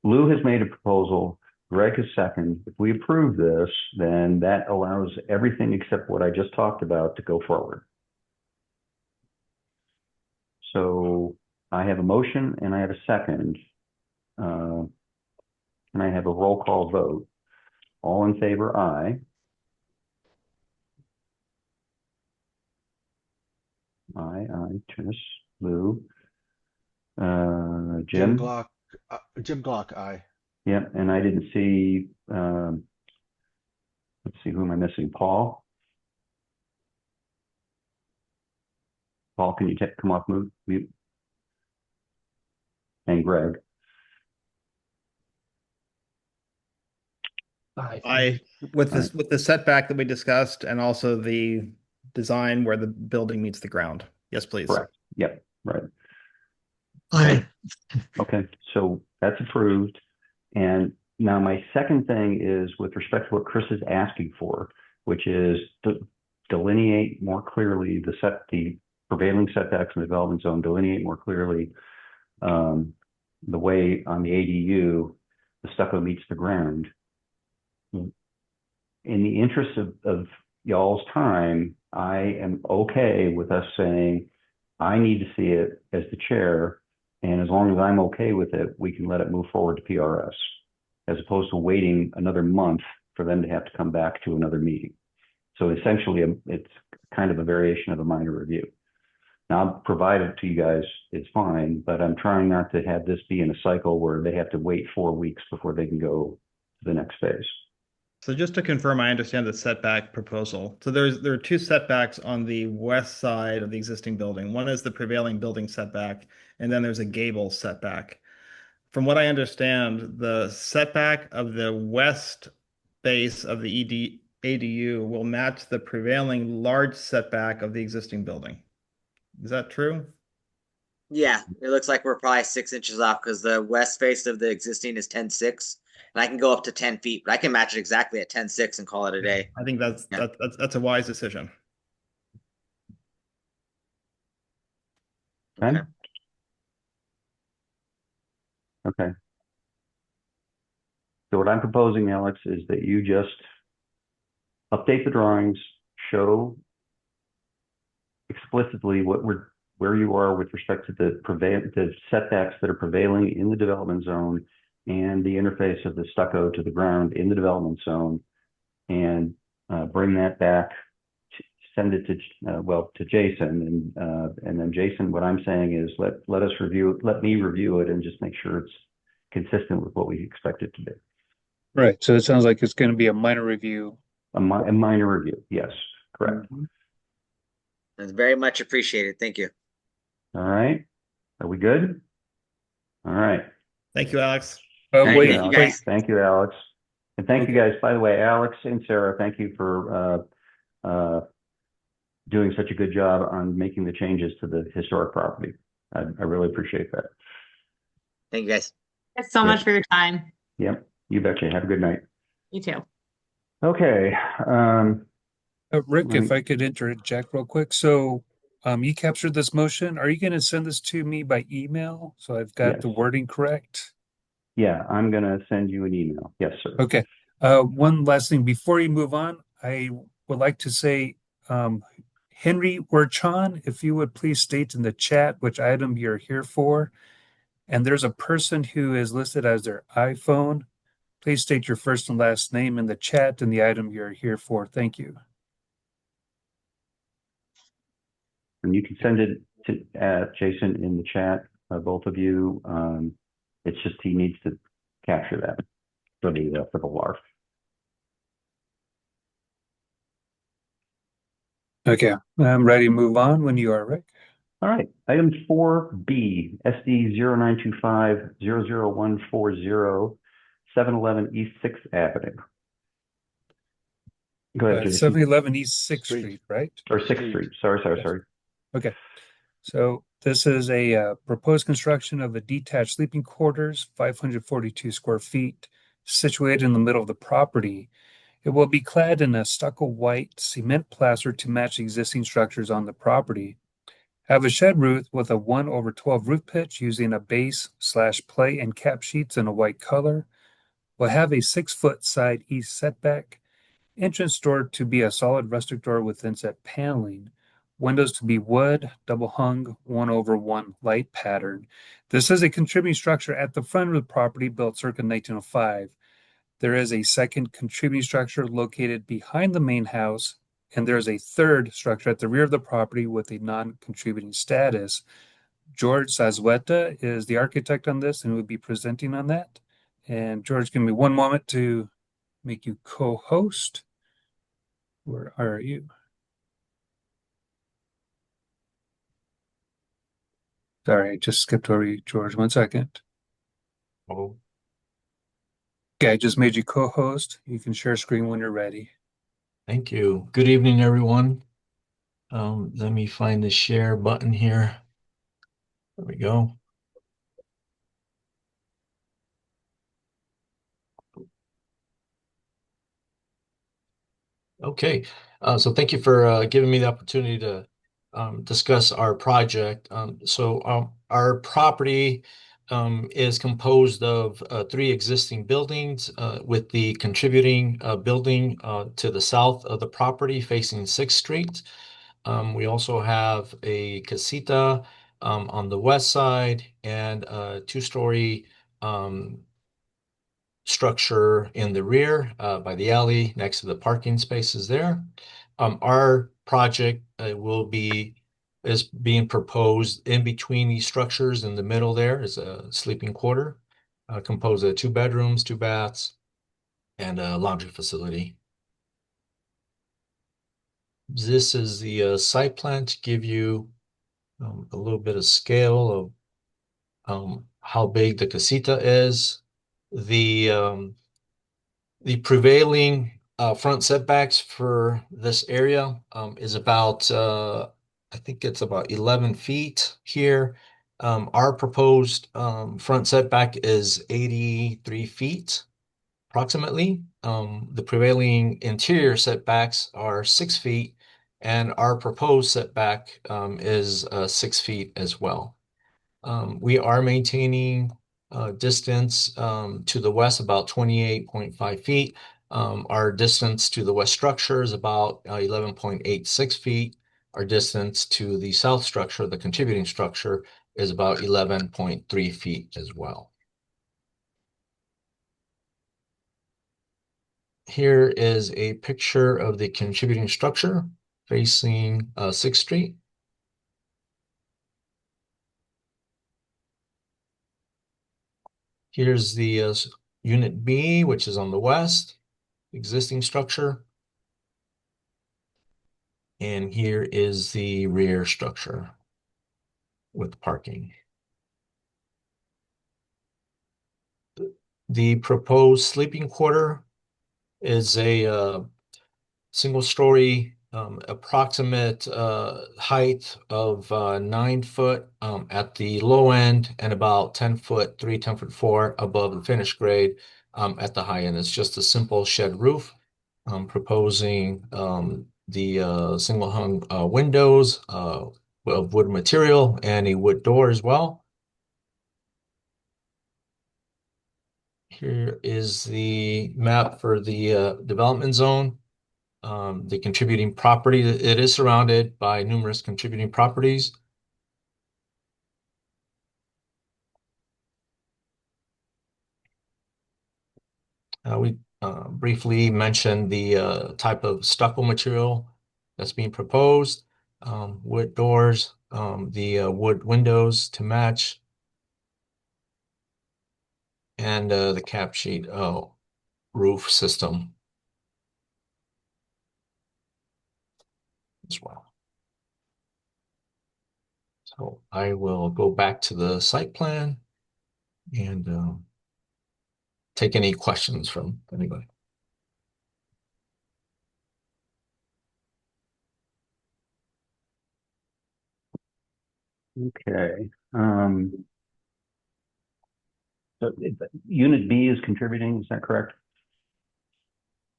Lou has made a proposal. Greg has seconded. If we approve this, then that allows everything except what I just talked about to go forward. So I have a motion and I have a second. And I have a roll call vote. All in favor, aye. Aye, Tris, Lou.
Jim
Jim?
Glock, Jim Glock, aye.
Yeah, and I didn't see, let's see, who am I missing? Paul? Paul, can you come off mute? And Greg?
Aye.
With the setback that we discussed and also the design where the building meets the ground. Yes, please.
Correct. Yep, right.
Aye.
Okay, so that's approved. And now my second thing is with respect to what Chris is asking for, which is to delineate more clearly the prevailing setbacks in the development zone, delineate more clearly the way on the ADU, the stucco meets the ground. In the interest of y'all's time, I am okay with us saying, I need to see it as the chair, and as long as I'm okay with it, we can let it move forward to PRS, as opposed to waiting another month for them to have to come back to another meeting. So essentially, it's kind of a variation of a minor review. Now, I'll provide it to you guys, it's fine, but I'm trying not to have this be in a cycle where they have to wait 4 weeks before they can go to the next phase.
So just to confirm, I understand the setback proposal. So there are two setbacks on the west side of the existing building. One is the prevailing building setback, and then there's a gable setback. From what I understand, the setback of the west base of the ADU will match the prevailing large setback of the existing building. Is that true?
Yeah, it looks like we're probably 6 inches off because the west face of the existing is 10.6, and I can go up to 10 feet, but I can match it exactly at 10.6 and call it a day.
I think that's a wise decision.
Okay.
Okay.
Okay. So what I'm proposing, Alex, is that you just update the drawings, show explicitly where you are with respect to the setbacks that are prevailing in the development zone and the interface of the stucco to the ground in the development zone, and bring that back, send it to Jason, and then Jason, what I'm saying is let me review it and just make sure it's consistent with what we expect it to be.
Right. So it sounds like it's going to be a minor review.
A minor review, yes, correct.
That's very much appreciated. Thank you.
All right, are we good? All right.
Thank you, Alex.
Thank
Wait,
you,
Alex.
guys.
Thank you, Alex. And thank you guys, by the way, Alex and Sarah, thank you for doing such a good job on making the changes to the historic property. I really appreciate that.
Thank you, guys.
Thanks so much for your time.
Yep, you betcha. Have a good night.
You too.
Okay.
Rick, if I could interject real quick. So you captured this motion. Are you going to send this to me by email? So I've got the
Yes.
wording correct?
Yeah, I'm going to send you an email. Yes, sir.
Okay. One last thing before you move on, I would like to say, Henry Werchon, if you would please state in the chat which item you're here for. And there's a person who is listed as their iPhone Please state your first and last name in the chat and the item you're here for. Thank you.
And you can send it to Jason in the chat, both of you. It's just he needs to capture that for the LARF.
Okay, I'm ready to move on when you are, Rick.
All right, item 4B, SD 0925-00140, 711 East 6th Avenue. Go ahead, Jason.
711 East 6th
Street.
Street, right?
Or 6th Street. Sorry.
Okay. So this is a proposed construction of a detached sleeping quarters, 542 square feet, situated in the middle of the property. It will be clad in a stucco white cement plaster to match existing structures on the property. Have a shed roof with a 1/12 roof pitch using a base/play and cap sheets in a white color. Will have a 6-foot side east setback. Entrance door to be a solid rustic door with inset paneling. Windows to be wood, double hung, 1/1 light pattern. This is a contributing structure at the front of the property built circa 1905. There is a second contributing structure located behind the main house, and there is a third structure at the rear of the property with a non-contributing status. George Zazueta is the architect on this and will be presenting on that. And George, give me one moment to make you co-host. Where are you? Sorry, I just skipped over you, George. 1 second.
Oh,
Okay, I just made you co-host. You can share screen when you're ready.
thank you. Good evening, everyone. Let me find the share button here. There we go. Okay, so thank you for giving me the opportunity to discuss our project. Our property is composed of 3 existing buildings, with the contributing building to the south of the property facing 6th Street. We also have a casita on the west side and a 2-story structure in the rear by the alley next to the parking spaces there. Our project is being proposed in between these structures. In the middle there is a sleeping quarter composed of 2 bedrooms, 2 baths, and a laundry facility. This is the site plan to give you a little bit of scale of how big the casita is. The prevailing front setbacks for this area is about, I think it's about 11 feet here. Our proposed front setback is 83 feet approximately. The prevailing interior setbacks are 6 feet, and our proposed setback is 6 feet as well. We are maintaining distance to the west about 28.5 feet. Our distance to the west structure is about 11.86 feet. Our distance to the south structure, the contributing structure, is about 11.3 feet as well. Here is a picture of the contributing structure facing 6th Street. Here's the Unit B, which is on the west, existing structure. And here is the rear structure with parking. The proposed sleeping quarter is a single-story approximate height of 9 foot at the low end and about 10 foot 3, 10 foot 4 above the finished grade at the high end. It's just a simple shed roof. Proposing the single hung windows of wood material and a wood door as well. Here is the map for the development zone. The contributing property, it is surrounded by numerous contributing properties. We briefly mentioned the type of stucco material that's being proposed, wood doors, the wood windows to match, and the cap sheet roof system as well. So I will go back to the site plan and take any questions from anybody.
Okay. So Unit B is contributing, is that correct?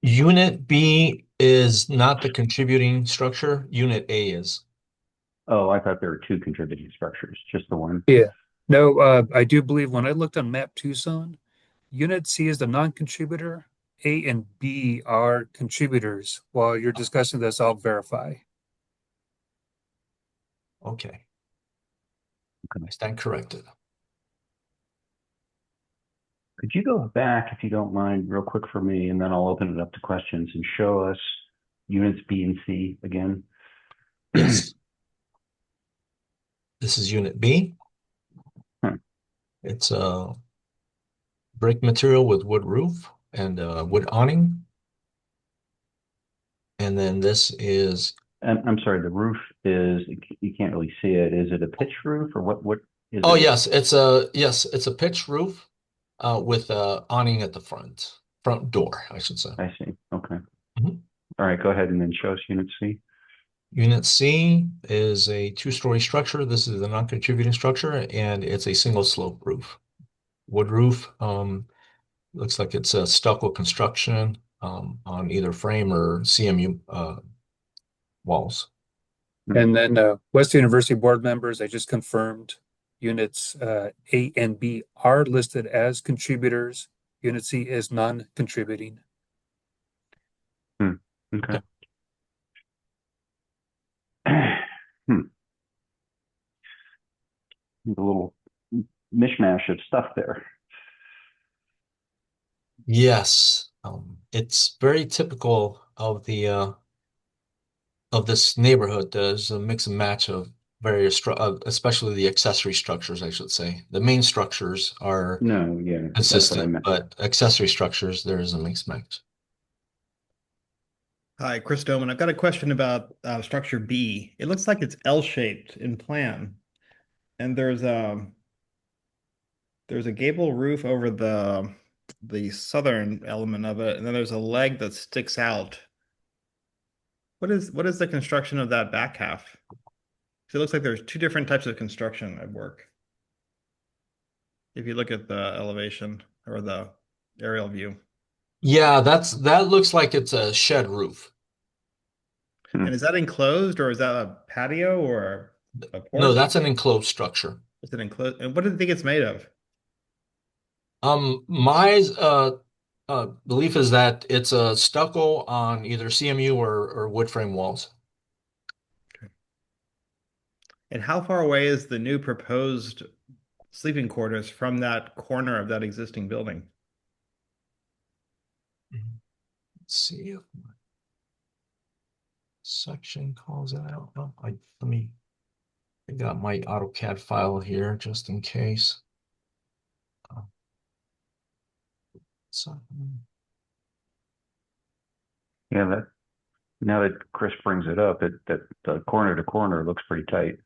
Unit B is not the contributing structure. Unit A is.
Oh, I thought there were two contributing structures, just the one.
Yeah. No, I do believe when I looked on Map Tucson, Unit C is the non-contributor. A and B are contributors. While you're discussing this, I'll verify.
Okay.
Okay.
I stand corrected.
Could you go back, if you don't mind, real quick for me, and then I'll open it up to questions and show us units B and C again?
Yes. This is Unit B.
Hmm.
It's a brick material with wood roof and wood awning. And then this is,
And I'm sorry, the roof is, you can't really see it. Is it a pitch roof or what is
oh
it?
yes, it's a pitched roof with a awning at the front door, I should say.
I see. Okay.
Mhm.
All right, go ahead and then show us unit C.
Unit C is a two-story structure. This is the non-contributing structure, and it's a single slope roof. Wood roof, looks like it's a stucco construction on either frame or CMU walls.
And then West University board members, I just confirmed units A and B are listed as contributors. Unit C is non-contributing.
Okay. A little mishmash of stuff there.
Yes, it's very typical of the of this neighborhood. There's a mix and match of various, especially the accessory structures, I should say. The main structures are
No, yeah, that's what I
consistent,
meant.
but accessory structures, there is a mixed match.
Hi, Chris Doman. I've got a question about structure B. It looks like it's L-shaped in plan, and there's a gable roof over the southern element of it, and then there's a leg that sticks out. What is the construction of that back half? So it looks like there's two different types of construction at work. If you look at the elevation or the aerial view.
Yeah, that looks like it's a shed roof.
And is that enclosed or is that a patio or a porch?
No, that's an enclosed structure.
Is it enclosed? And what do you think it's made of?
My belief is that it's a stucco on either CMU or wood frame walls.
And how far away is the new proposed sleeping quarters from that corner of that existing building?
Let's see if my section calls that out. Oh, I got my AutoCAD file here just in case. So,
Yeah, that now that Chris brings it up, that the corner to corner looks pretty tight.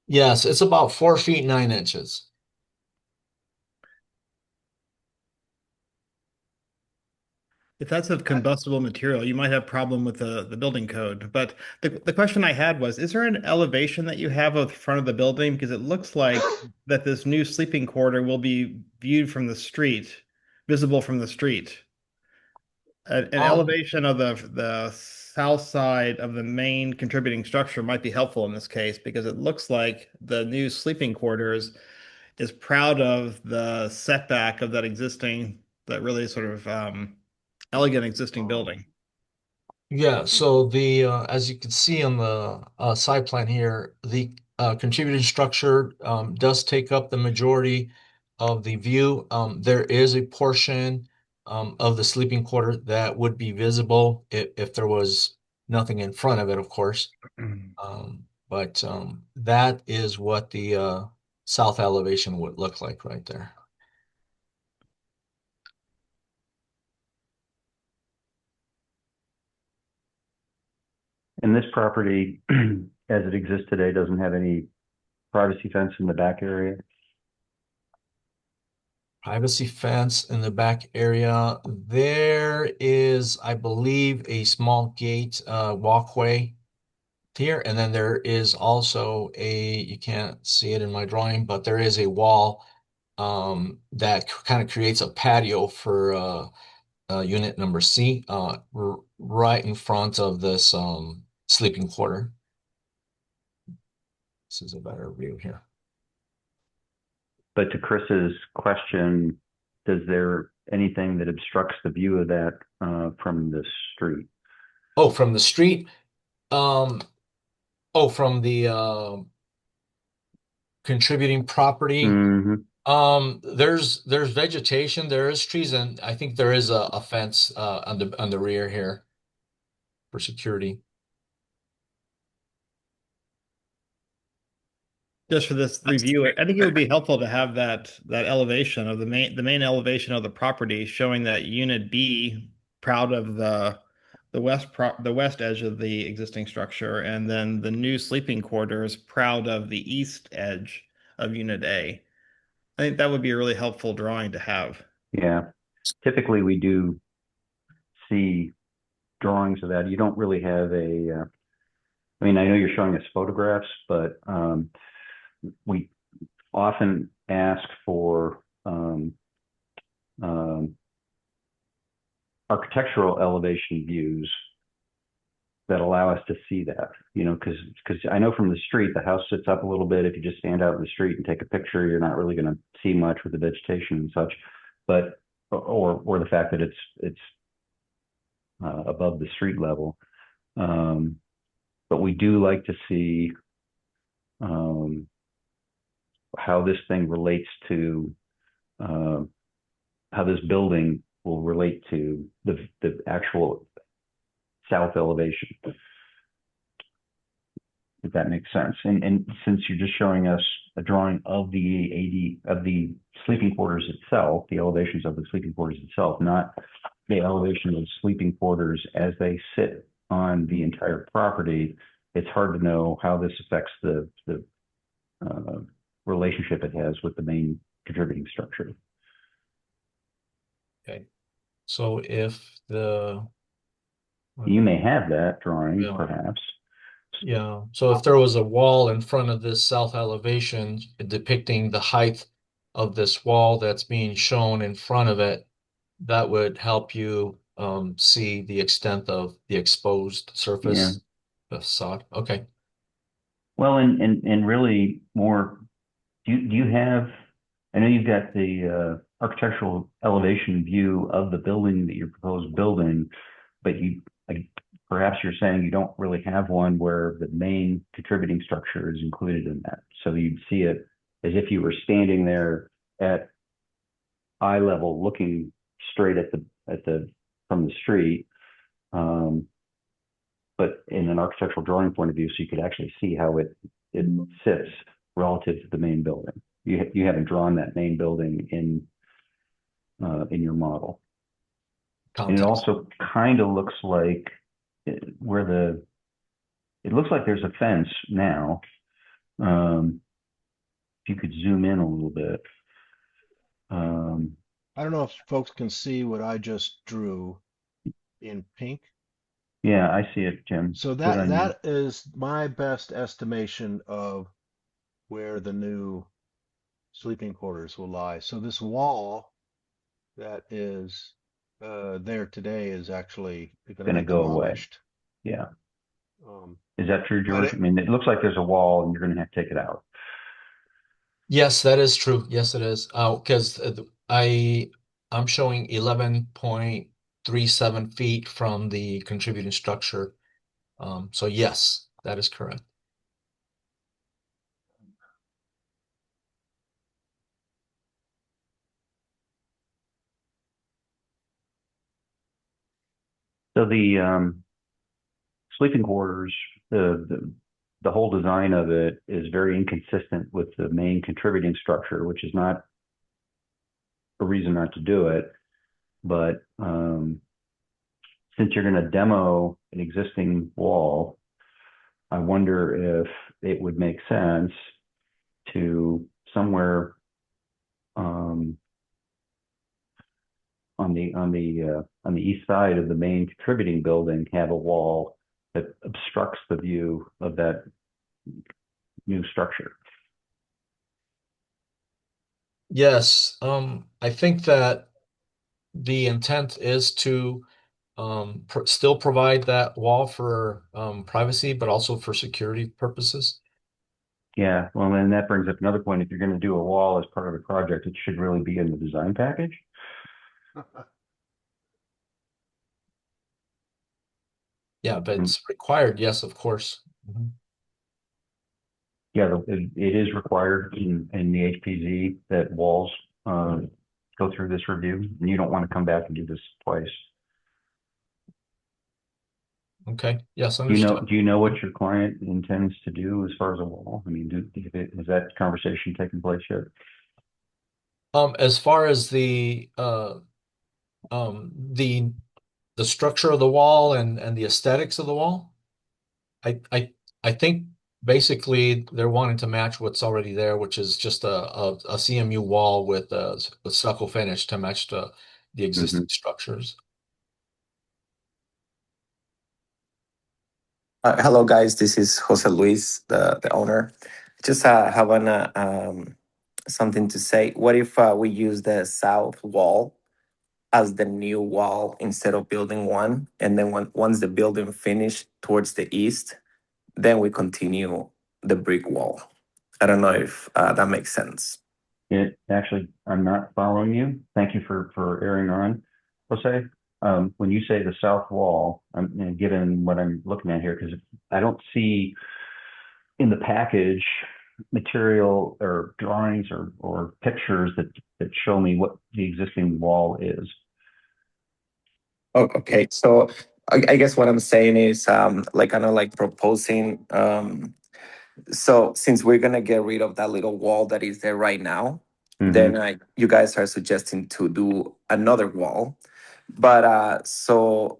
yes, it's about 4 feet 9 inches.
If that's of combustible material, you might have problem with the building code. But the question I had was, is there an elevation that you have of the front of the building? Because it looks like that this new sleeping quarter will be viewed from the street, visible from the street. An elevation of the south side of the main contributing structure might be helpful in this case because it looks like the new sleeping quarters is proud of the setback of that really sort of elegant existing building.
Yeah, so the as you can see on the side plan here, the contributing structure does take up the majority of the view. There is a portion of the sleeping quarter that would be visible if there was nothing in front of it, of course. But that is what the south elevation would look like right there.
And this property, as it exists today, doesn't have any privacy fence in the back area?
Privacy fence in the back area. There is, I believe, a small gate walkway here, and then there is also you can't see it in my drawing, but there is a wall that kind of creates a patio for unit number C, right in front of this sleeping quarter. This is a better view here.
But to Chris's question, is there anything that obstructs the view of that from the street?
Oh, from the street? From the contributing property. There's vegetation, there is trees, and I think there is a fence on the rear here for security.
Just for this review, I think it would be helpful to have that elevation of the main elevation of the property, showing that Unit B proud of the west edge of the existing structure, and then the new sleeping quarters proud of the east edge of Unit A. I think that would be a really helpful drawing to have.
Yeah, typically we do see drawings of that. You don't really have a. I mean, I know you're showing us photographs, but we often ask for architectural elevation views that allow us to see that, you know, because I know from the street, the house sits up a little bit. If you just stand out in the street and take a picture, you're not really going to see much with the vegetation and such, but, or the fact that it's above the street level. But we do like to see how this thing relates to how this building will relate to the actual south elevation, if that makes sense. And since you're just showing us a drawing of the sleeping quarters itself, the elevations of the sleeping quarters itself, not the elevation of the sleeping quarters as they sit on the entire property, it's hard to know how this affects the relationship it has with the main contributing structure.
Okay. So if
you may have that drawing,
Yeah.
perhaps.
Yeah. So if there was a wall in front of this south elevation depicting the height of this wall that's being shown in front of it, that would help you see the extent of the exposed surface facade. Okay.
Well, and really more, do you have, I know you've got the architectural elevation view of the building that you're proposed building, but perhaps you're saying you don't really have one where the main contributing structure is included in that. So you'd see it as if you were standing there at eye level, looking straight from the street, but in an architectural drawing point of view, so you could actually see how it sits relative to the main building. You haven't drawn that main building in your model.
Context.
And it also kind of looks like it looks like there's a fence now. If you could zoom in a little bit.
I don't know if folks can see what I just drew in pink.
Yeah, I see it, Jim.
So
Good on you.
that is my best estimation of where the new sleeping quarters will lie. So this wall that is there today is actually going to be
go away.
demolished.
Yeah.
Um,
Is that true, George?
but
I mean, it looks like there's a wall and you're going to have to take it out.
Yes, that is true. Yes, it is. Because I'm showing 11.37 feet from the contributing structure. So yes, that is correct.
So the sleeping quarters, the whole design of it is very inconsistent with the main contributing structure, which is not a reason not to do it. But since you're going to demo an existing wall, I wonder if it would make sense to somewhere on the east side of the main contributing building have a wall that obstructs the view of that new structure.
Yes, I think that the intent is to still provide that wall for privacy, but also for security purposes.
Yeah, well, and that brings up another point. If you're going to do a wall as part of a project, it should really be in the design package.
Yeah, but it's required. Yes, of course. Mhm.
Yeah, it is required in the HPZ that walls go through this review, and you don't want to come back and do this twice.
Okay. Yes,
Do you
understood.
know what your client intends to do as far as a wall? I mean, has that conversation taken place yet?
As far as the structure of the wall and the aesthetics of the wall, I think basically they're wanting to match what's already there, which is just a CMU wall with a stucco finish to match the existing structures.
Hello, guys. This is Jose Luis, the owner. Just have something to say. What if we use the south wall as the new wall instead of building one, and then once the building finished towards the east, then we continue the brick wall? I don't know if that makes sense.
It actually, I'm not following you. Thank you for airing on, Jose. When you say the south wall, and given what I'm looking at here, because I don't see in the package material or drawings or pictures that show me what the existing wall is.
Oh, okay. So I guess what I'm saying is like kind of like proposing. So since we're gonna get rid of that little wall that is there right now, then you guys are suggesting to do another wall. But so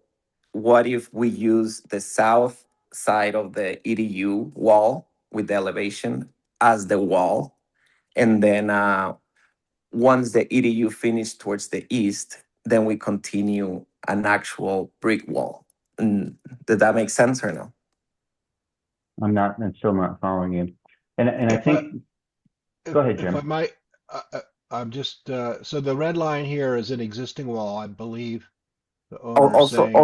what if we use the south side of the EDU wall with the elevation as the wall, and then once the EDU finish towards the east, then we continue an actual brick wall? Did that make sense or no?
I'm still not following you. And I
If
think, go ahead, Jim.
If I might, I'm just, so the red line here is an existing wall, I believe. The owner is
Also,
saying,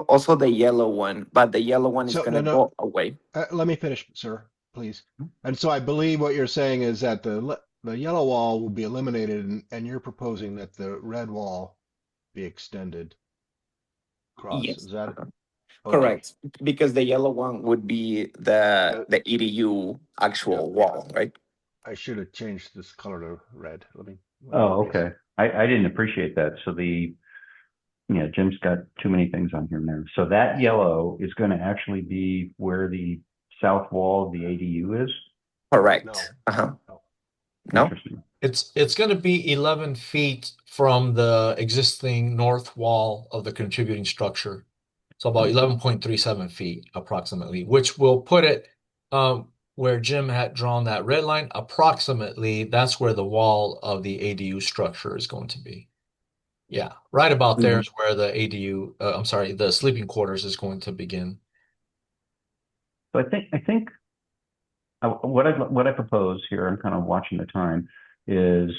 also the yellow one, but the yellow one is
So,
gonna
no,
go away.
let me finish, sir, please. And so I believe what you're saying is that the yellow wall will be eliminated, and you're proposing that the red wall be extended across.
Yes.
Is that okay?
Correct, because the yellow one would be the EDU actual wall, right?
I should have changed this color to red. Let me
Oh, okay. I didn't appreciate that. So Jim's got too many things on here now. So that yellow is going to actually be where the south wall of the ADU is?
Correct.
No.
No?
Interesting.
It's going to be 11 feet from the existing north wall of the contributing structure. So about 11.37 feet approximately, which will put it where Jim had drawn that red line. Approximately, that's where the wall of the ADU structure is going to be. Yeah, right about there is where the ADU, I'm sorry, the sleeping quarters is going to begin.
So I think what I propose here, I'm kind of watching the time, is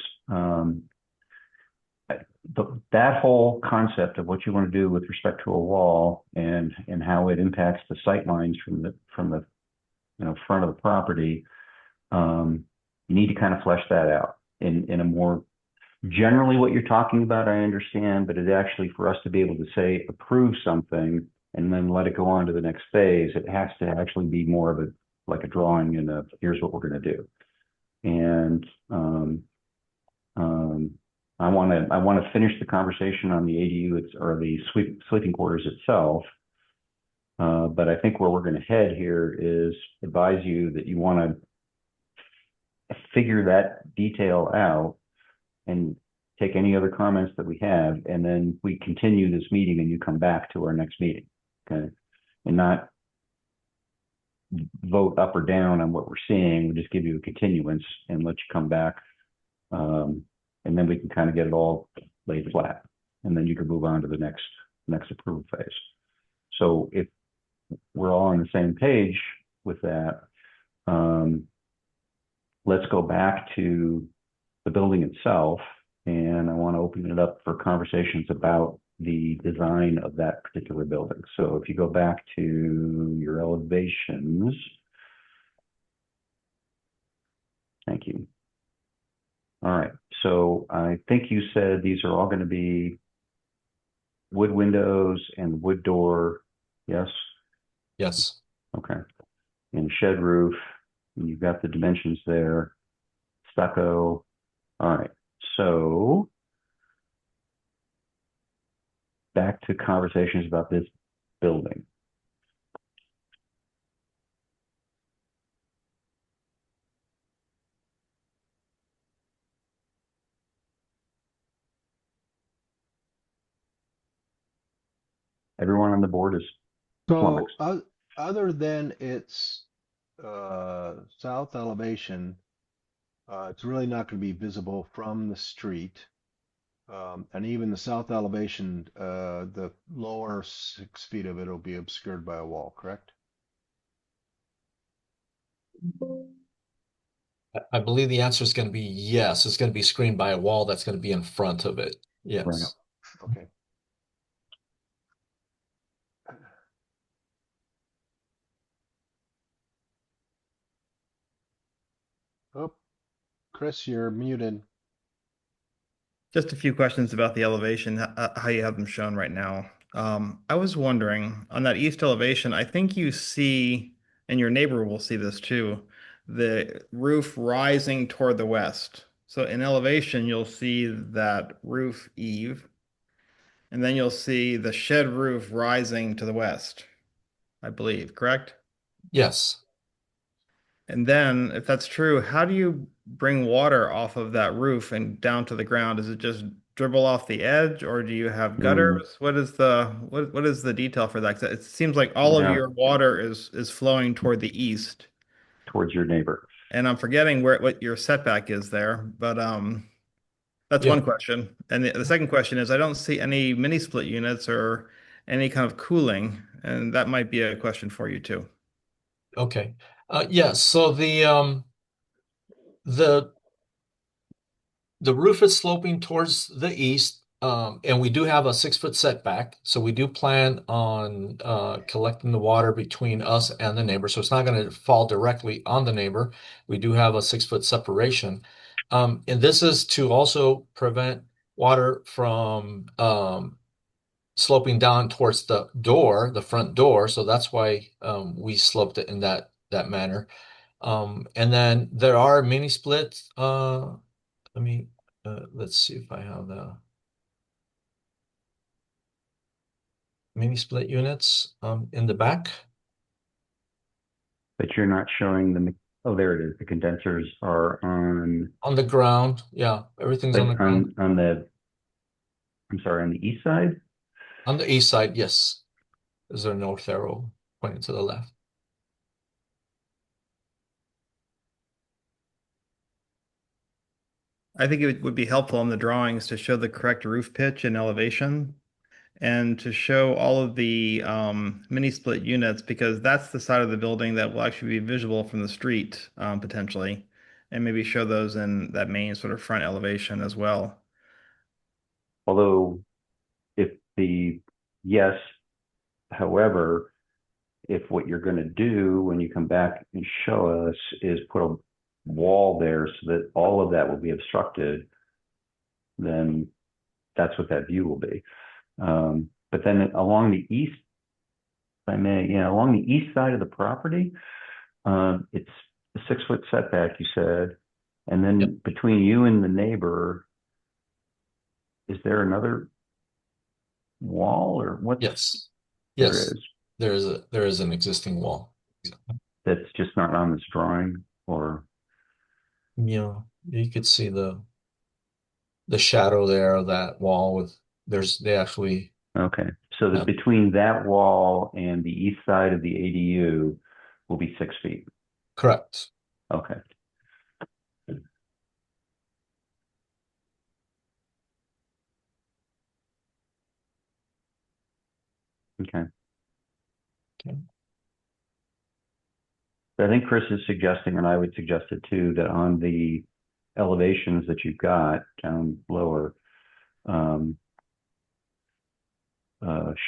that whole concept of what you want to do with respect to a wall and how it impacts the sight lines from the front of the property. You need to kind of flesh that out in a more generally what you're talking about. I understand, but it actually, for us to be able to say approve something and then let it go on to the next phase, it has to actually be more of like a drawing and here's what we're going to do. And I want to finish the conversation on the ADU or the sleeping quarters itself. But I think where we're going to head here is advise you that you want to figure that detail out and take any other comments that we have, and then we continue this meeting and you come back to our next meeting, okay? And not vote up or down on what we're seeing. We'll just give you a continuance and let you come back. And then we can kind of get it all laid flat. And then you can move on to the next approval phase. So if we're all on the same page with that, let's go back to the building itself. And I want to open it up for conversations about the design of that particular building. So if you go back to your elevations, thank you. All right, so I think you said these are all going to be wood windows and wood door, yes?
Yes.
Okay, and shed roof, and you've got the dimensions there, stucco. All right, so back to conversations about this building. Everyone on the board is
So
flummoxed.
other than its south elevation, it's really not going to be visible from the street. And even the south elevation, the lower 6 feet of it will be obscured by a wall, correct?
I believe the answer is going to be yes. It's going to be screened by a wall that's going to be in front of it. Yes.
Right.
Okay. Oh, Chris, you're muted.
Just a few questions about the elevation, how you have them shown right now. I was wondering on that east elevation, I think you see, and your neighbor will see this too, the roof rising toward the west. So in elevation, you'll see that roof eave, and then you'll see the shed roof rising to the west, I believe, correct?
Yes.
And then, if that's true, how do you bring water off of that roof and down to the ground? Does it just dribble off the edge, or do you have gutters? What is the detail for that? 'Cause it seems like all of
Yeah.
your water is flowing toward the east,
Towards your neighbor.
and I'm forgetting what your setback is there. But that's
Yeah.
one question. And the second question is, I don't see any mini split units or any kind of cooling, and that might be a question for you too.
Okay. Yeah. So the roof is sloping towards the east, and we do have a 6 foot setback. So we do plan on collecting the water between us and the neighbor. So it's not going to fall directly on the neighbor. We do have a 6 foot separation. And this is to also prevent water from sloping down towards the door, the front door. So that's why we sloped it in that manner. And then there are mini splits. Let's see if I have the mini split units in the back.
But you're not showing oh, there it is. The condensers are on
the ground. Yeah, everything's on the ground.
on the east side?
On the east side, yes. Is there a north arrow pointing to the left?
I think it would be helpful in the drawings to show the correct roof pitch and elevation and to show all of the mini split units because that's the side of the building that will actually be visible from the street potentially, and maybe show those in that main sort of front elevation as well.
Although yes, however, if what you're going to do when you come back and show us is put a wall there so that all of that will be obstructed, then that's what that view will be. But then along the east, if I may, along the east side of the property, it's a 6 foot setback, you said, and then between you and the neighbor, is there another wall or what?
Yes.
There
Yes,
is.
there is an existing wall.
That's just not on this drawing, or,
Yeah, you could see the shadow there of that wall with they actually
okay. So that between that wall and the east side of the ADU will be 6 feet.
correct.
Okay. Okay.
Okay.
I think Chris is suggesting, and I would suggest it too, that on the elevations that you've got down lower,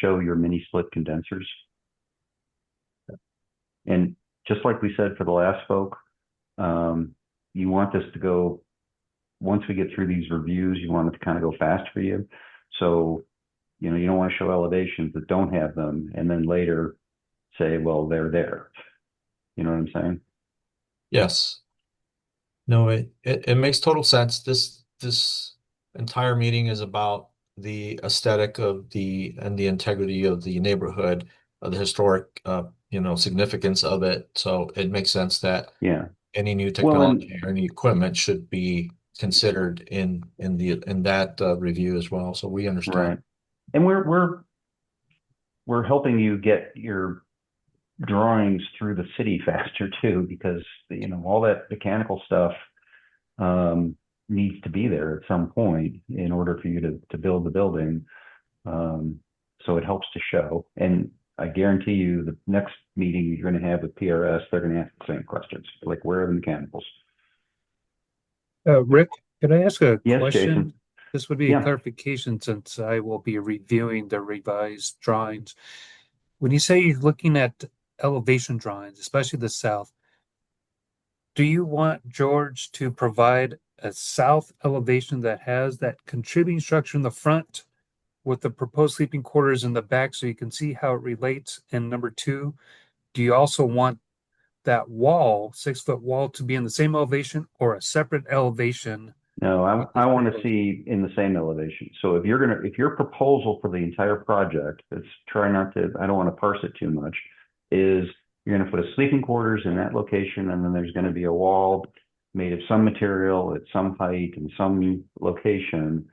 show your mini split condensers. And just like we said for the last folk, you want this to go, once we get through these reviews, you want it to kind of go fast for you. So, you know, you don't want to show elevations that don't have them and then later say, well, they're there. You know what I'm saying?
Yes. No, it makes total sense. This entire meeting is about the aesthetic of and the integrity of the neighborhood, of the historic significance of it. So it makes sense that
Yeah.
any new
Well, and
technology or any equipment should be considered in that review as well. So we understand.
right. And we're helping you get your drawings through the city faster too, because you know all that mechanical stuff needs to be there at some point in order for you to build the building. So it helps to show. And I guarantee you the next meeting you're going to have with PRS, they're going to ask the same questions, like where are the mechanicals?
Rick, can I ask a
Yes,
question?
Jason.
This would be
Yeah.
a clarification since I will be reviewing the revised drawings. When you say you're looking at elevation drawings, especially the south, do you want George to provide a south elevation that has that contributing structure in the front with the proposed sleeping quarters in the back so you can see how it relates? And number two, do you also want that wall, 6-foot wall, to be in the same elevation or a separate elevation?
No, I want to see in the same elevation. So if your proposal for the entire project, let's try not to, I don't want to parse it too much, is you're going to put a sleeping quarters in that location, and then there's going to be a wall made of some material at some height and some location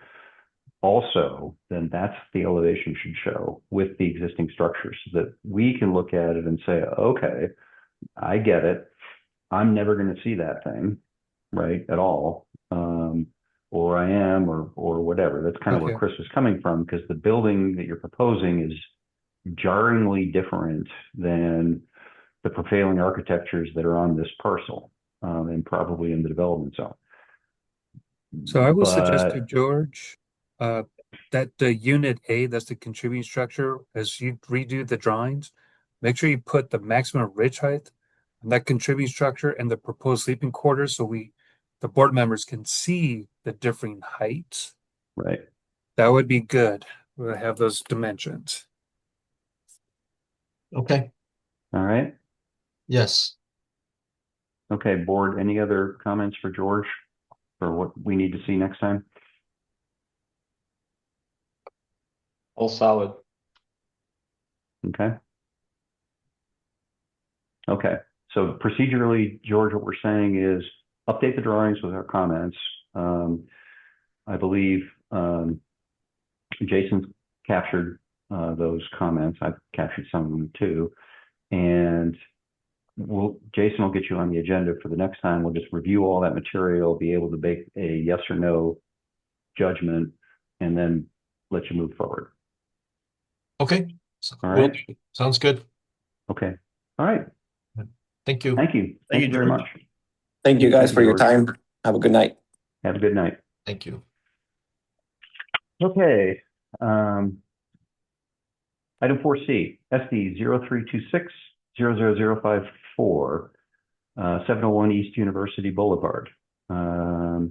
also, then that's the elevation should show with the existing structure so that we can look at it and say, okay, I get it. I'm never going to see that thing, right, at all. Or I am, or whatever. That's kind of where
Okay.
Chris was coming from, because the building that you're proposing is jarringly different than the prevailing architectures that are on this parcel, and probably in the development zone.
So I would suggest to
But
George that the unit A, that's the contributing structure, as you redo the drawings, make sure you put the maximum ridge height on that contributing structure and the proposed sleeping quarters so the board members can see the differing heights.
right.
That would be good. We'll have those dimensions.
Okay.
All right.
Yes.
Okay, board, any other comments for George for what we need to see next time?
All solid.
Okay. Okay, so procedurally, George, what we're saying is update the drawings with our comments. I believe Jason's captured those comments. I've captured some of them too. And Jason will get you on the agenda for the next time. We'll just review all that material, be able to make a yes or no judgment, and then let you move forward.
Okay.
All right.
Sounds good.
Okay. All right.
Thank you.
Thank you. Thank you very
George.
much.
Thank you guys
Thank
for
you,
your
George.
time. Have a good night.
Have a good night.
Thank you.
Okay. Item 4C, SD 0326-00054, 701 East University Boulevard. Go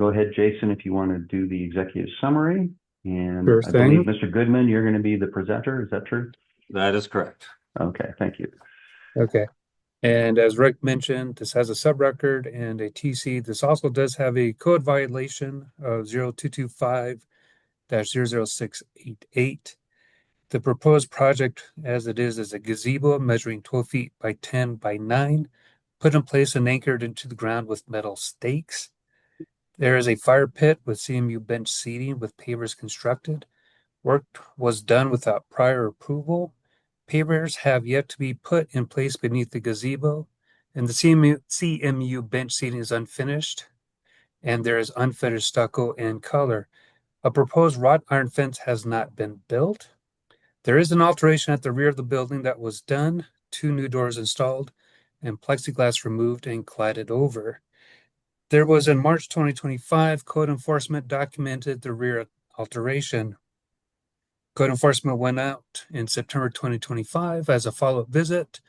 ahead, Jason, if you want to do the executive summary. And
Sure
I believe,
thing.
Mr. Goodman, you're going to be the presenter. Is that true?
That is correct.
Okay, thank you.
Okay. And as Rick mentioned, this has a sub-record and a TC. This also does have a code violation of 0225-00688. The proposed project as it is a gazebo measuring 12 feet by 10 by 9, put in place and anchored into the ground with metal stakes. There is a fire pit with CMU bench seating with pavers constructed. Work was done without prior approval. Pavers have yet to be put in place beneath the gazebo, and the CMU bench seating is unfinished, and there is unfinished stucco and color. A proposed wrought iron fence has not been built. There is an alteration at the rear of the building that was done, 2 new doors installed, and plexiglass removed and cladded over. There was in March 2025, code enforcement documented the rear alteration. Code enforcement went out in September 2025 as a follow-up visit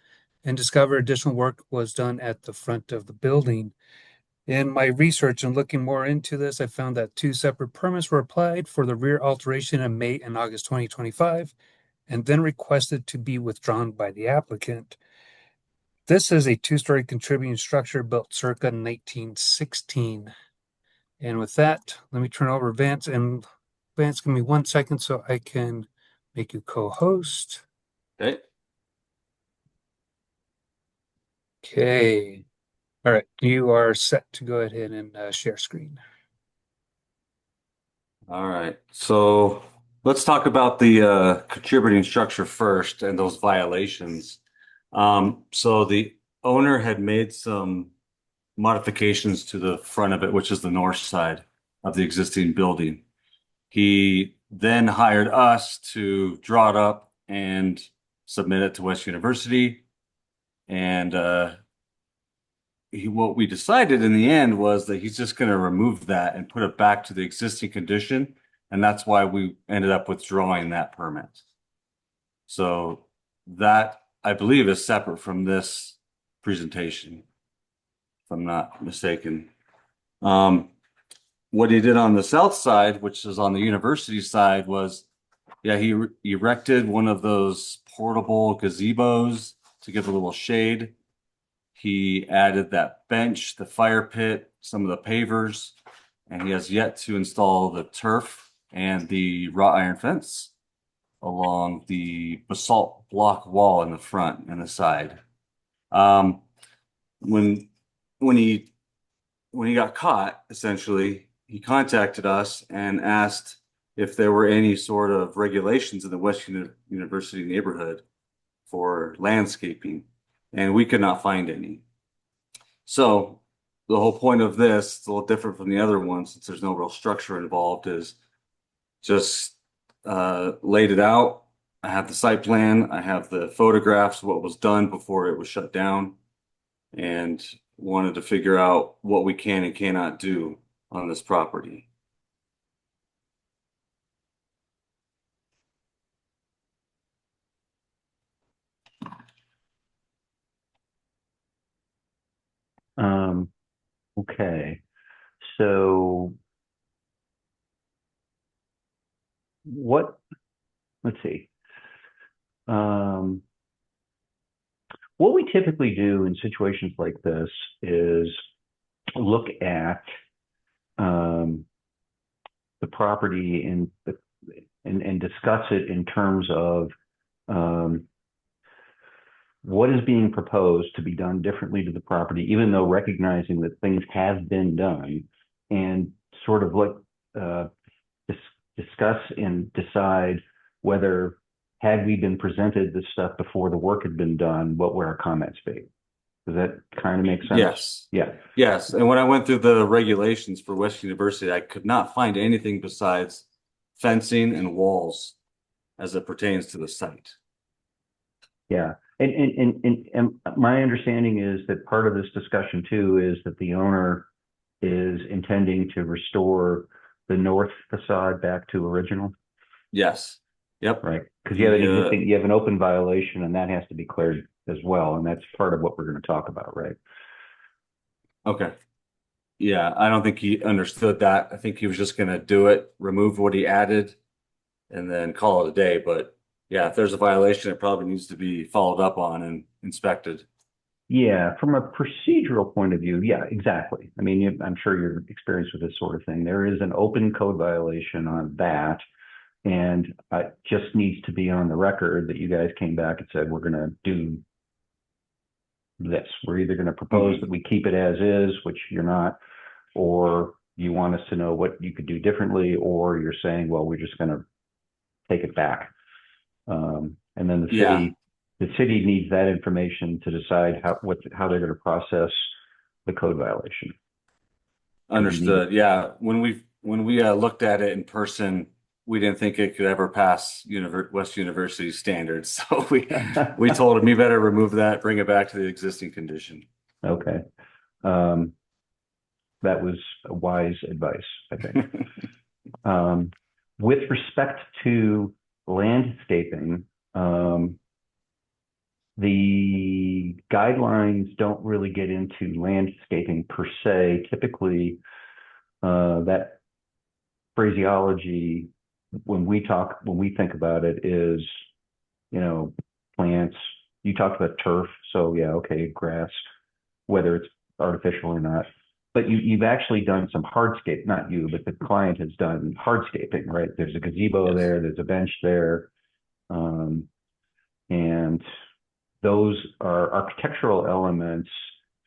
and discovered additional work was done at the front of the building. In my research and looking more into this, I found that 2 separate permits were applied for the rear alteration in May and August 2025, and then requested to be withdrawn by the applicant. This is a 2-story contributing structure built circa 1916. And with that, let me turn over Vance, and Vance, give me 1 second so I can make you co-host.
Okay.
Okay. All right, you are set to go ahead and share screen.
All right. So let's talk about the contributing structure first and those violations. So the owner had made some modifications to the front of it, which is the north side of the existing building. He then hired us to draw it up and submit it to West University. And what we decided in the end was that he's just going to remove that and put it back to the existing condition. And that's why we ended up withdrawing that permit. So that, I believe, is separate from this presentation, if I'm not mistaken. What he did on the south side, which is on the university side, was, yeah, he erected one of those portable gazebos to give a little shade. He added that bench, the fire pit, some of the pavers, and he has yet to install the turf and the wrought iron fence along the basalt block wall in the front and the side. When he got caught, essentially, he contacted us and asked if there were any sort of regulations in the West University neighborhood for landscaping, and we could not find any. So the whole point of this, it's a little different from the other one since there's no real structure involved, is just laid it out. I have the site plan, I have the photographs, what was done before it was shut down, and wanted to figure out what we can and cannot do on this property.
Okay. So let's see. What we typically do in situations like this is look at the property and discuss it in terms of what is being proposed to be done differently to the property, even though recognizing that things have been done, and sort of discuss and decide whether, had we been presented this stuff before the work had been done, what would our comments be? Does that kind of make sense?
Yes.
Yeah.
Yes. And when I went through the regulations for West University, I could not find anything besides fencing and walls as it pertains to the site.
Yeah. And my understanding is that part of this discussion too is that the owner is intending to restore the north facade back to original.
Yes. Yep.
Right. Because you have an open violation, and that has to be cleared as well, and that's part of what we're going to talk about, right?
Okay. Yeah, I don't think he understood that. I think he was just going to do it, remove what he added, and then call it a day. But yeah, if there's a violation, it probably needs to be followed up on and inspected.
Yeah, from a procedural point of view, yeah, exactly. I mean, I'm sure you're experienced with this sort of thing. There is an open code violation on that. And it just needs to be on the record that you guys came back and said, we're going to do this. We're either going to propose that we keep it as is, which you're not, or you want us to know what you could do differently, or you're saying, well, we're just going to take it back. And then the city needs that information to decide how they're going to process the code violation.
Understood. Yeah. When we looked at it in person, we didn't think it could ever pass West University standards. So we told him, you better remove that, bring it back to the existing condition.
Okay. That was a wise advice, I think. With respect to landscaping, the guidelines don't really get into landscaping per se. Typically, that phraseology, when we think about it, is, plants. You talked about turf, so yeah, okay, grass, whether it's artificial or not. But you've actually done some hardscape, not you, but the client has done hardscaping, right? There's a gazebo there, there's a bench there. And those are architectural elements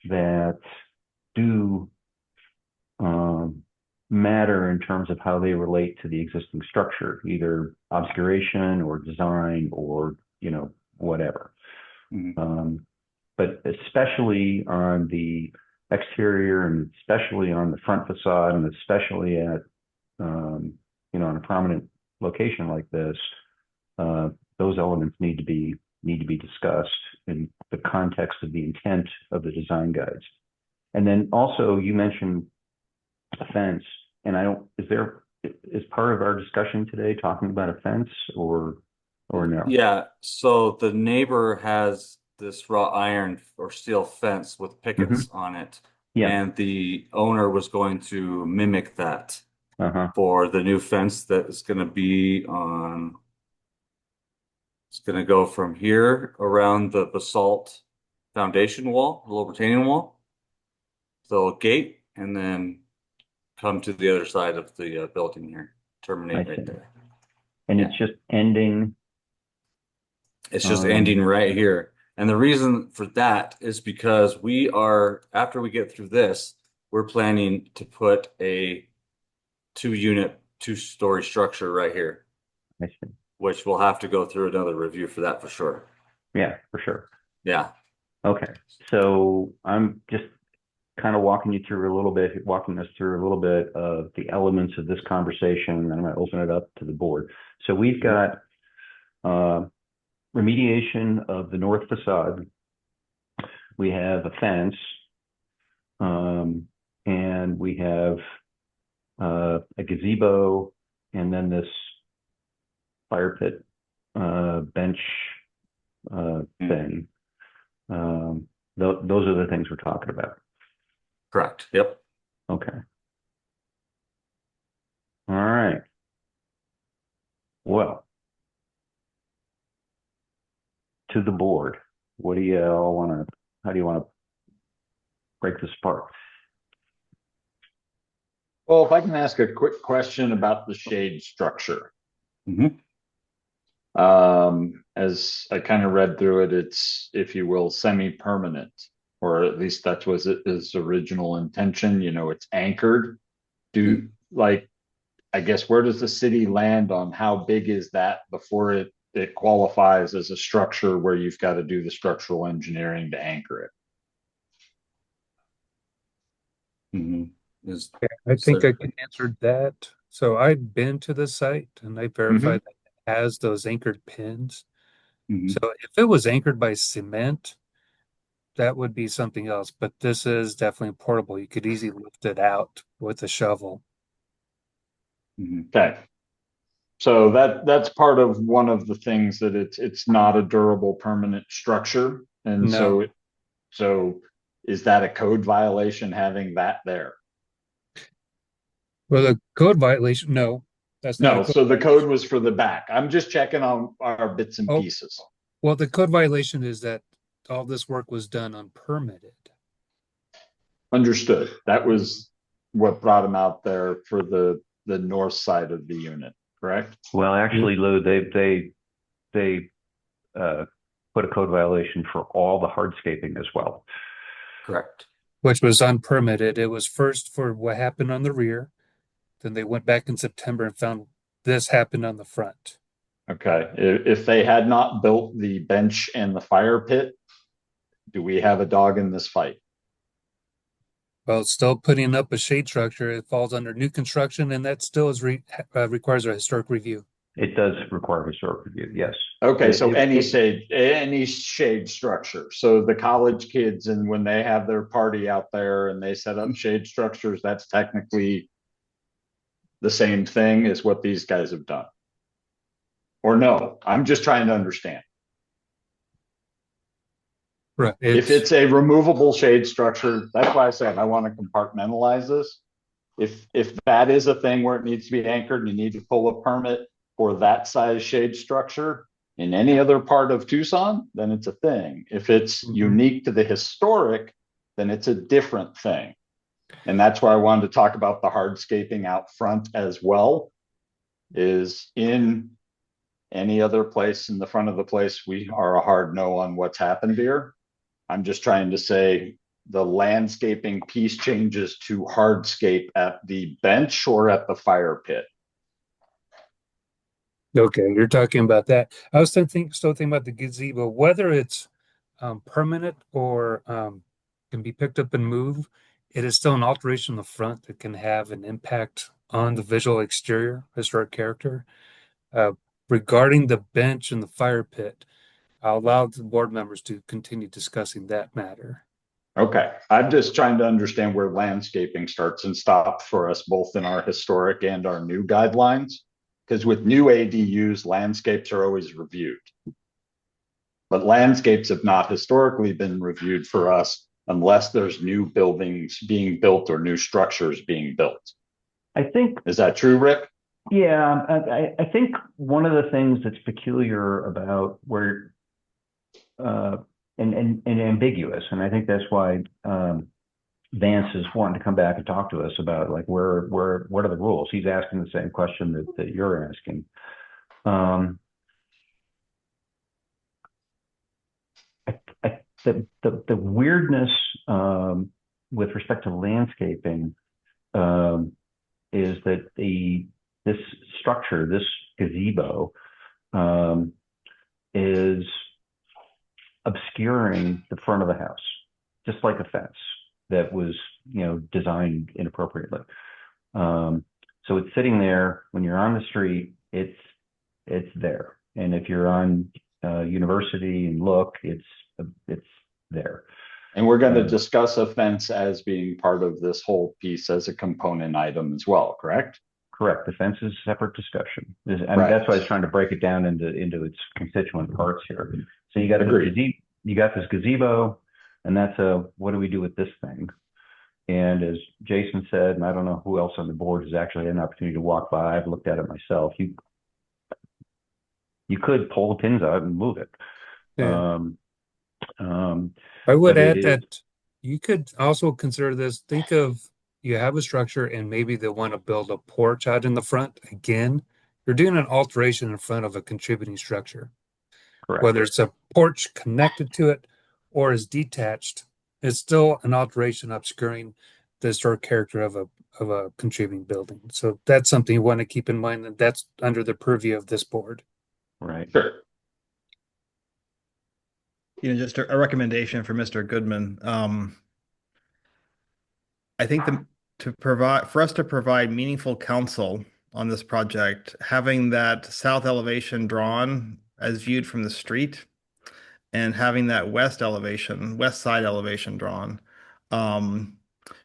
that do matter in terms of how they relate to the existing structure, either obscuration or design or, whatever. But especially on the exterior and especially on the front facade and especially at, in a prominent location like this, those elements need to be discussed in the context of the intent of the design guides. And then also you mentioned a fence, and is part of our discussion today talking about a fence or no?
Yeah. So the neighbor has this wrought iron or steel fence with pickets on it.
Yeah.
And the owner was going to mimic that for the new fence that is going to be on. It's going to go from here around the basalt foundation wall, the little retaining wall, the gate, and then come to the other side of the building here, terminate right there.
And it's just ending.
It's just ending right here. And the reason for that is because after we get through this, we're planning to put a 2-story structure right here.
I see.
Which we'll have to go through another review for that for sure.
Yeah, for sure.
Yeah.
Okay. So I'm just kind of walking us through a little bit of the elements of this conversation, and I'm going to open it up to the board. So we've got remediation of the north facade. We have a fence, and we have a gazebo, and then this fire pit bench thing. Those are the things we're talking about.
Correct. Yep.
Okay. All right. Well, to the board, how do you want to break this apart?
Well, if I can ask a quick question about the shade structure. As I kind of read through it, it's, if you will, semi-permanent, or at least that was its original intention. It's anchored. I guess, where does the city land on how big is that before it qualifies as a structure where you've got to do the structural engineering to anchor it?
I think I can answer that. So I've been to the site and I verified that it has those anchored pins. So if it was anchored by cement, that would be something else. But this is definitely portable. You could easily lift it out with a shovel.
Okay. So that's part of one of the things that it's not a durable permanent structure. And
No.
so is that a code violation having that there?
Well, the code violation, no, that's not.
No, so the code was for the back. I'm just checking on our bits and pieces.
Well, the code violation is that all this work was done unpermitted.
Understood. That was what brought him out there for the north side of the unit, correct?
Well, actually, Lou, they put a code violation for all the hardscaping as well.
Correct.
Which was unpermitted. It was first for what happened on the rear. Then they went back in September and found this happened on the front.
Okay. If they had not built the bench and the fire pit, do we have a dog in this fight?
Well, it's still putting up a shade structure. It falls under new construction, and that still is requires a historic review.
It does require historic review, yes.
Okay, so any
it-
shade structure. So the college kids, and when they have their party out there and they set up shade structures, that's technically the same thing as what these guys have done. Or no, I'm just trying to understand.
Right.
If it's a removable shade structure, that's why I said I want to compartmentalize this. If that is a thing where it needs to be anchored and you need to pull a permit for that size shade structure in any other part of Tucson, then it's a thing. If it's unique to the historic, then it's a different thing. And that's why I wanted to talk about the hardscaping out front as well. Is in any other place in the front of the place, we are a hard no on what's happened here. I'm just trying to say the landscaping piece changes to hardscape at the bench or at the fire pit.
Okay, you're talking about that. I was still thinking about the gazebo, whether it's permanent or can be picked up and moved. It is still an alteration in the front that can have an impact on the visual exterior, historic character. Regarding the bench and the fire pit, I'll allow the board members to continue discussing that matter.
Okay, I'm just trying to understand where landscaping starts and stops for us both in our historic and our new guidelines. Because with new ADUs, landscapes are always reviewed. But landscapes have not historically been reviewed for us unless there's new buildings being built or new structures being built.
I think,
Is that true, Rick?
yeah, I think one of the things that's peculiar about where and ambiguous, and I think that's why Vance is wanting to come back and talk to us about like what are the rules? He's asking the same question that you're asking. The weirdness with respect to landscaping is that this structure, this gazebo, is obscuring the front of the house, just like a fence that was, designed inappropriately. So it's sitting there when you're on the street, it's there. And if you're on University and look, it's there.
And we're going to discuss a fence as being part of this whole piece as a component item as well, correct?
Correct. The fence is a separate discussion. That's why I was trying to break it down into its constituent parts here. So you got this gazebo, and that's what do we do with this thing? And as Jason said, and I don't know who else on the board has actually had an opportunity to walk by, I've looked at it myself. You could pull the pins out and move it.
Yeah. I would add
is,
that you could also consider this. Think of you have a structure and maybe they want to build a porch out in the front. Again, you're doing an alteration in front of a contributing structure.
correct.
Whether it's a porch connected to it or is detached, it's still an alteration obscuring the historic character of a contributing building. So that's something you want to keep in mind, and that's under the purview of this board.
Right.
Sure.
Just a recommendation for Mr. Goodman. I think for us to provide meaningful counsel on this project, having that south elevation drawn as viewed from the street and having that west side elevation drawn,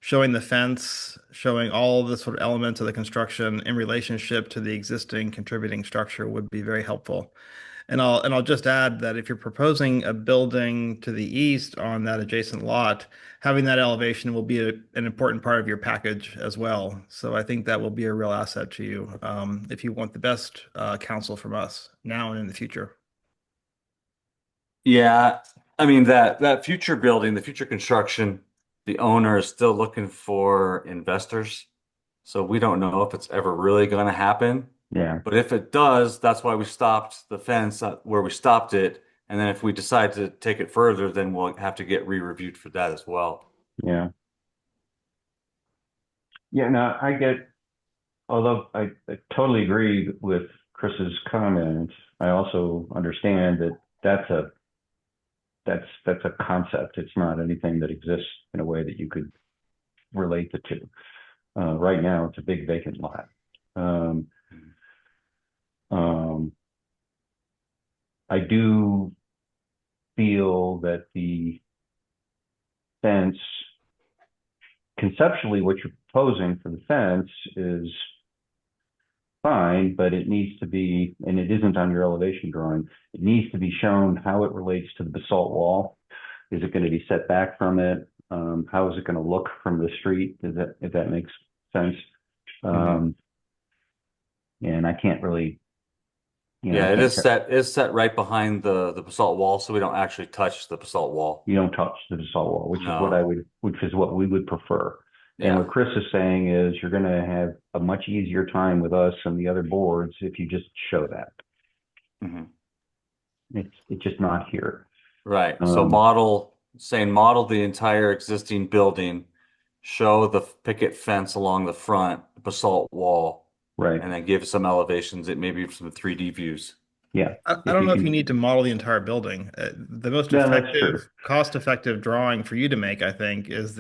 showing the fence, showing all the sort of elements of the construction in relationship to the existing contributing structure would be very helpful. And I'll just add that if you're proposing a building to the east on that adjacent lot, having that elevation will be an important part of your package as well. So I think that will be a real asset to you if you want the best counsel from us now and in the future.
Yeah, I mean, that future building, the future construction, the owner is still looking for investors. So we don't know if it's ever really going to happen.
Yeah,
But if it does, that's why we stopped the fence where we stopped it. And then if we decide to take it further, then we'll have to get re-reviewed for that as well.
yeah. Yeah, no, I get, although I totally agree with Chris's comments, I also understand that that's a concept. It's not anything that exists in a way that you could relate the two. Right now, it's a big vacant lot. I do feel that the fence, conceptually, what you're proposing for the fence is fine, but it needs to be, and it isn't on your elevation drawing, it needs to be shown how it relates to the basalt wall. Is it going to be set back from it? How is it going to look from the street? If that makes sense? And I can't really,
Yeah, it is set right behind the basalt wall, so we don't actually touch the basalt wall.
You don't touch the basalt wall, which is
No.
what which is what we would prefer. And
Yeah.
what Chris is saying is you're going to have a much easier time with us and the other boards if you just show that.
Mhm.
It's just not here.
Right. So model the entire existing building, show the picket fence along the front, basalt wall,
Right.
and then give some elevations, it maybe some 3D views.
Yeah.
I don't know if you need to model the entire building. The most
No, that's
effective,
true.
cost-effective drawing for you to make, I think, is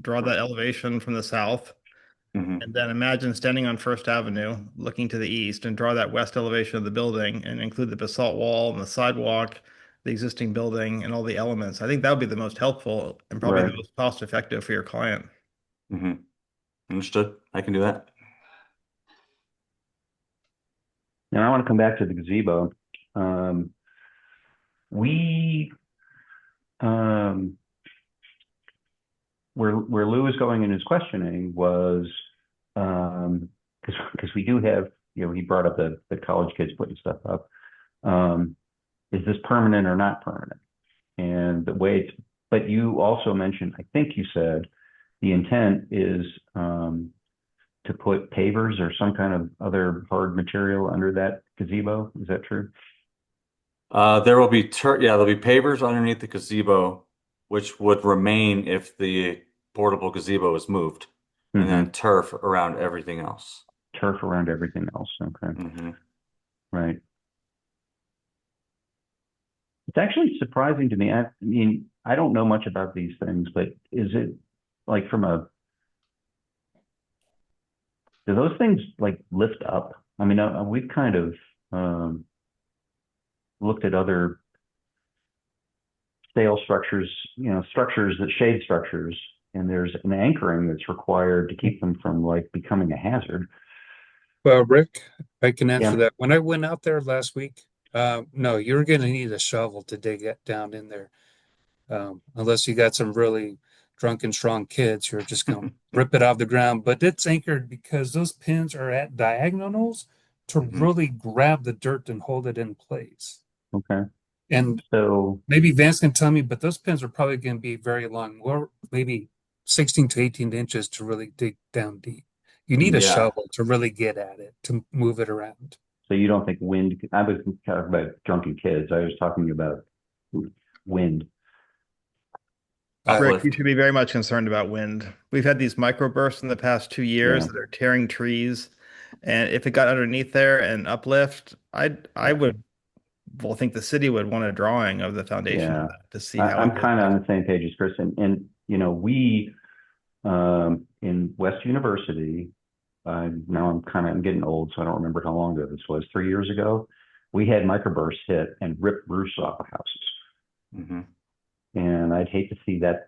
draw that elevation from the south,
Mhm.
and then imagine standing on First Avenue, looking to the east, and draw that west elevation of the building, and include the basalt wall and the sidewalk, the existing building, and all the elements. I think that would be the most helpful and probably
Right.
the most cost-effective for your client.
Mhm. Understood. I can do that.
Now I want to come back to the gazebo. We where Lou is going in his questioning was because we do have, he brought up the college kids putting stuff up. Is this permanent or not permanent? And the way it's, but you also mentioned, I think you said the intent is to put pavers or some kind of other hard material under that gazebo. Is that true?
There will be there'll be pavers underneath the gazebo, which would remain if the portable gazebo is moved, and then turf around everything else.
Turf around everything else. Okay. Right. It's actually surprising to me. I mean, I don't know much about these things, but is it like do those things like lift up? I mean, we've kind of looked at other sail structures, structures that shade structures, and there's an anchoring that's required to keep them from like becoming a hazard.
Well, Rick, I can answer
Yeah.
that. When I went out there last week, no, you're going to need a shovel to dig it down in there. Unless you got some really drunken, strong kids, you're just going to rip it off the ground. But it's anchored because those pins are at diagonals to really grab the dirt and hold it in place.
Okay.
And
so
maybe Vance can tell me, but those pins are probably going to be very long, or maybe 16 to 18 inches to really dig down deep. You need a shovel to really get at it, to move it around.
So you don't think wind, I was talking about drunken kids. I was talking about wind.
Rick, you should be very much concerned about wind. We've had these microbursts in the past 2 years that are tearing trees. And if it got underneath there and uplift, I would think the city would want a drawing of the foundation of that to see how
I'm kind of on the same page as Chris. And we in West University, now I'm getting old, so I don't remember how long ago this was. 3 years ago, we had microbursts hit and ripped roofs off of houses. And I'd hate to see that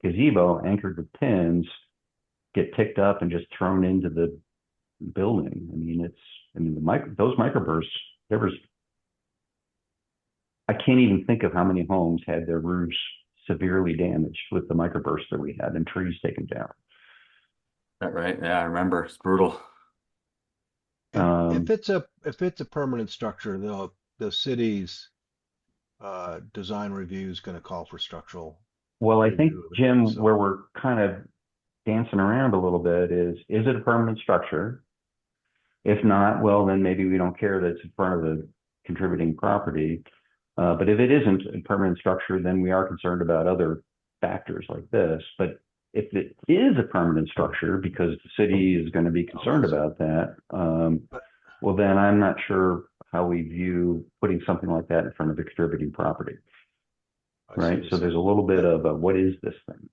gazebo anchored with pins get picked up and just thrown into the building. I mean, those microbursts, I can't even think of how many homes had their roofs severely damaged with the microbursts that we had and trees taken down.
That right? Yeah, I remember. It's brutal.
If it's a permanent structure, the city's design review is going to call for structural.
Well, I think,
review of it,
Jim,
so-
where we're kind of dancing around a little bit is it a permanent structure? If not, well, then maybe we don't care that it's in front of the contributing property. But if it isn't a permanent structure, then we are concerned about other factors like this. But if it is a permanent structure, because the city is going to be concerned about that, well, then I'm not sure how we view putting something like that in front of a contributing property,
I see
right?
what
So
you're
there's a
saying.
little bit of what is this thing?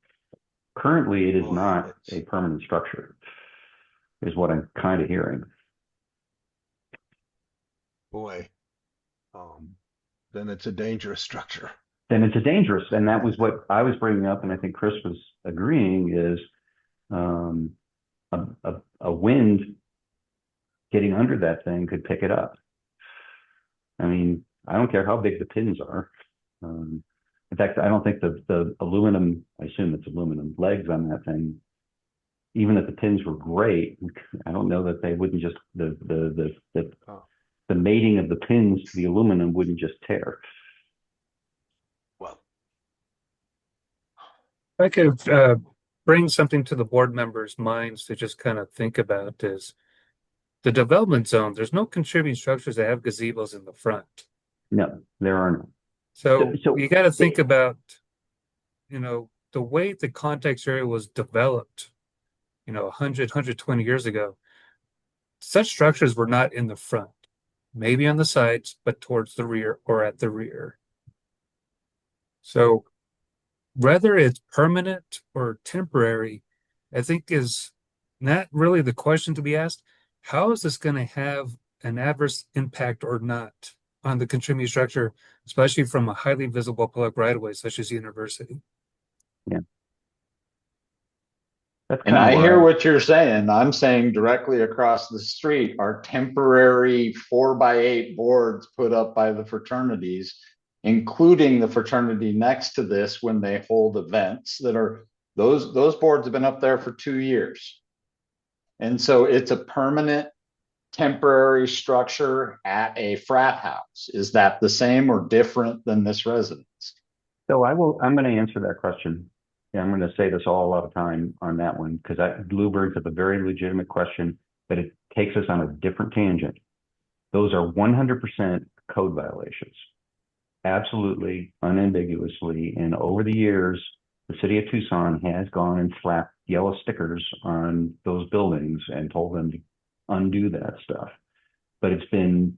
Currently, it is
Well,
not
it's-
a permanent structure, is what I'm kind of hearing.
Boy, then it's a dangerous structure.
Then it's a dangerous, and that was what I was bringing up, and I think Chris was agreeing is a wind getting under that thing could pick it up. I mean, I don't care how big the pins are. In fact, I don't think the aluminum, I assume it's aluminum legs on that thing, even if the pins were great, I don't know that they wouldn't just the mating of the pins to the aluminum wouldn't just tear.
Well,
I could bring something to the board members' minds to just kind of think about is the development zone. There's no contributing structures that have gazebos in the front.
No, there are none.
So
So-
you got to think about, the way the context area was developed, 100, 120 years ago. Such structures were not in the front, maybe on the sides, but towards the rear or at the rear. So whether it's permanent or temporary, I think is not really the question to be asked. How is this going to have an adverse impact or not on the contributing structure, especially from a highly visible public right of way such as university?
Yeah. That's
And
kind of
I
where
hear what you're saying. I'm saying directly across the street are temporary 4x8 boards put up by the fraternities, including the fraternity next to this when they hold events that are, those boards have been up there for 2 years. And so it's a permanent temporary structure at a frat house. Is that the same or different than this residence?
So I'm going to answer that question. Yeah, I'm going to say this all a lot of time on that one, because Lou brings up a very legitimate question, but it takes us on a different tangent. Those are 100% code violations. Absolutely, unambiguously. And over the years, the city of Tucson has gone and slapped yellow stickers on those buildings and told them to undo that stuff. But it's been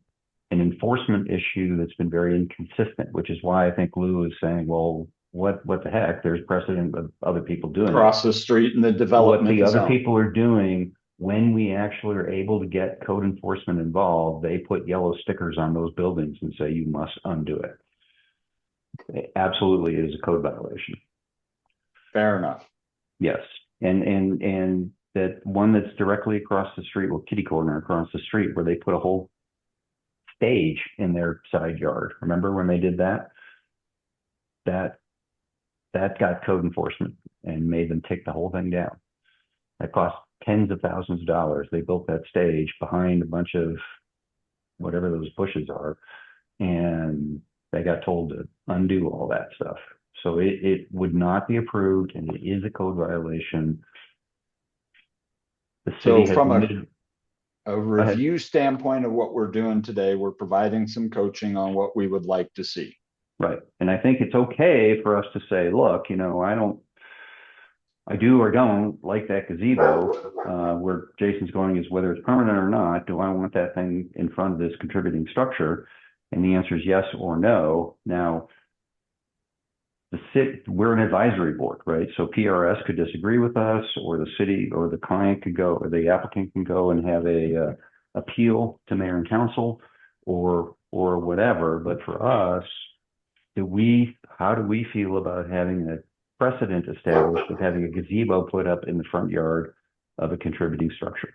an enforcement issue that's been very inconsistent, which is why I think Lou is saying, well, what the heck? There's precedent of other people doing
Across the street in the
what
development
the other
zone.
people are doing. When we actually are able to get code enforcement involved, they put yellow stickers on those buildings and say you must undo it. It absolutely is a code violation.
Fair enough.
Yes, and that one that's directly across the street, well, kitty corner across the street, where they put a whole stage in their side yard. Remember when they did that? That got code enforcement and made them take the whole thing down. That cost tens of thousands of dollars. They built that stage behind a bunch of whatever those bushes are, and they got told to undo all that stuff. So it would not be approved, and it is a code violation. The
So
city has
from
admitted,
a
ahead.
review standpoint of what we're doing today, we're providing some coaching on what we would like to see.
right, and I think it's okay for us to say, look, I do or don't like that gazebo. Where Jason's going is whether it's permanent or not, do I want that thing in front of this contributing structure? And the answer is yes or no. Now, we're an advisory board, right? So PRS could disagree with us, or the city or the client could go, or the applicant can go and have a appeal to mayor and council or whatever. But for us, how do we feel about having a precedent established of having a gazebo put up in the front yard of a contributing structure?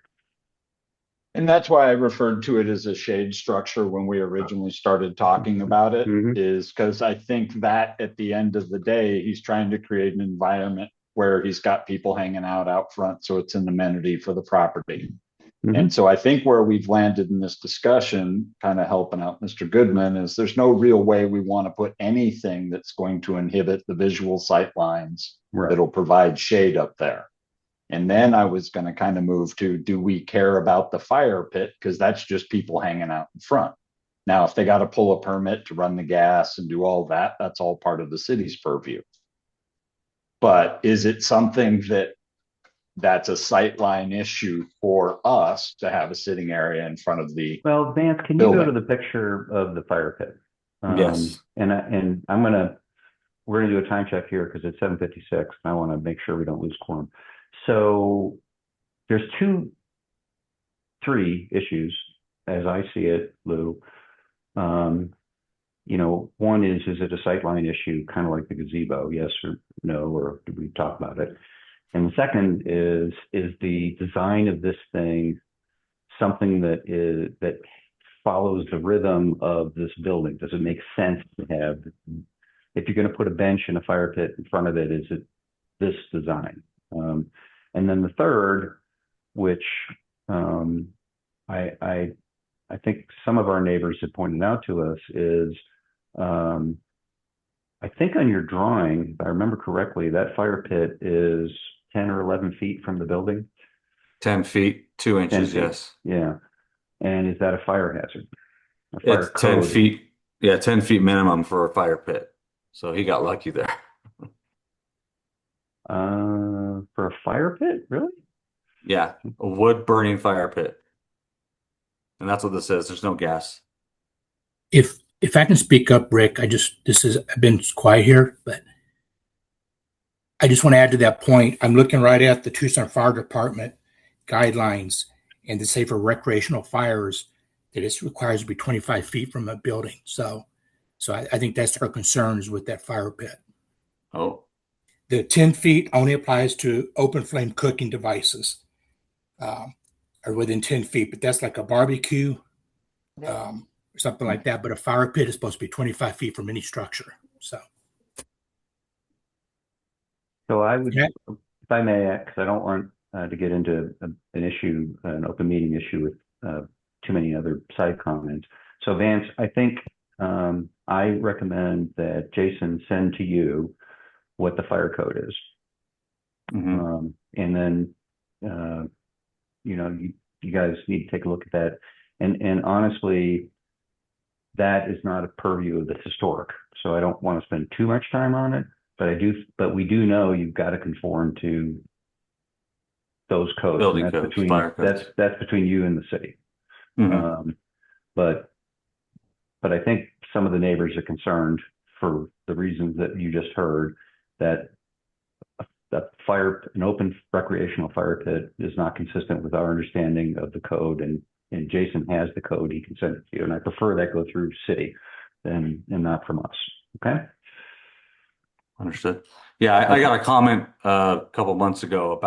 And that's why I referred to it as a shade structure when we originally started talking about it,
Mhm.
is because I think that at the end of the day, he's trying to create an environment where he's got people hanging out front, so it's an amenity for the property. And so I think where we've landed in this discussion, kind of helping out Mr. Goodman, is there's no real way we want to put anything that's going to inhibit the visual sight lines
Right.
that'll provide shade up there. And then I was going to kind of move to, do we care about the fire pit? Because that's just people hanging out in front. Now, if they got to pull a permit to run the gas and do all that, that's all part of the city's purview. But is it something that's a sightline issue for us to have a sitting area in front of the?
Well, Vance, can you go
building.
to the picture of the fire pit?
Yes.
And we're gonna do a time check here because it's 7:56. I want to make sure we don't lose quorum. So there's three issues as I see it, Lou. One is it a sightline issue, kind of like the gazebo, yes or no, or do we talk about it? And the second is the design of this thing something that follows the rhythm of this building? Does it make sense to have, if you're going to put a bench and a fire pit in front of it, is it this design? And then the third, which I think some of our neighbors have pointed out to us, is I think on your drawing, if I remember correctly, that fire pit is 10 or 11 feet from the building.
10 feet, 2 inches,
10 feet.
yes.
Yeah. And is that a fire hazard? A fire
It's 10
code?
feet. Yeah, 10 feet minimum for a fire pit. So he got lucky there.
For a fire pit, really?
Yeah, a wood burning fire pit. And that's what this says. There's no gas.
If I can speak up, Rick, I've been quiet here, but I just want to add to that point. I'm looking right at the Tucson Fire Department guidelines, and they say for recreational fires that it requires to be 25 feet from a building. So I think that's our concerns with that fire pit.
Oh,
The 10 feet only applies to open flame cooking devices, or within 10 feet, but that's like a barbecue, or something like that. But a fire pit is supposed to be 25 feet from any structure. So
I would,
Yeah.
if I may, because I don't want to get into an open meeting issue with too many other side comments. So Vance, I think I recommend that Jason send to you what the fire code is.
mhm.
And then, you guys need to take a look at that. And honestly, that is not a purview of the historic. So I don't want to spend too much time on it, but we do know you've got to conform to those codes.
Building
And that's
codes,
between,
fire codes.
that's between you and the city.
Mhm.
But I think some of the neighbors are concerned for the reasons that you just heard, that an open recreational fire pit is not consistent with our understanding of the code, and Jason has the code, he can send it to you. And I prefer that go through city and not from us. Okay.
Understood. Yeah, I got a comment a couple months ago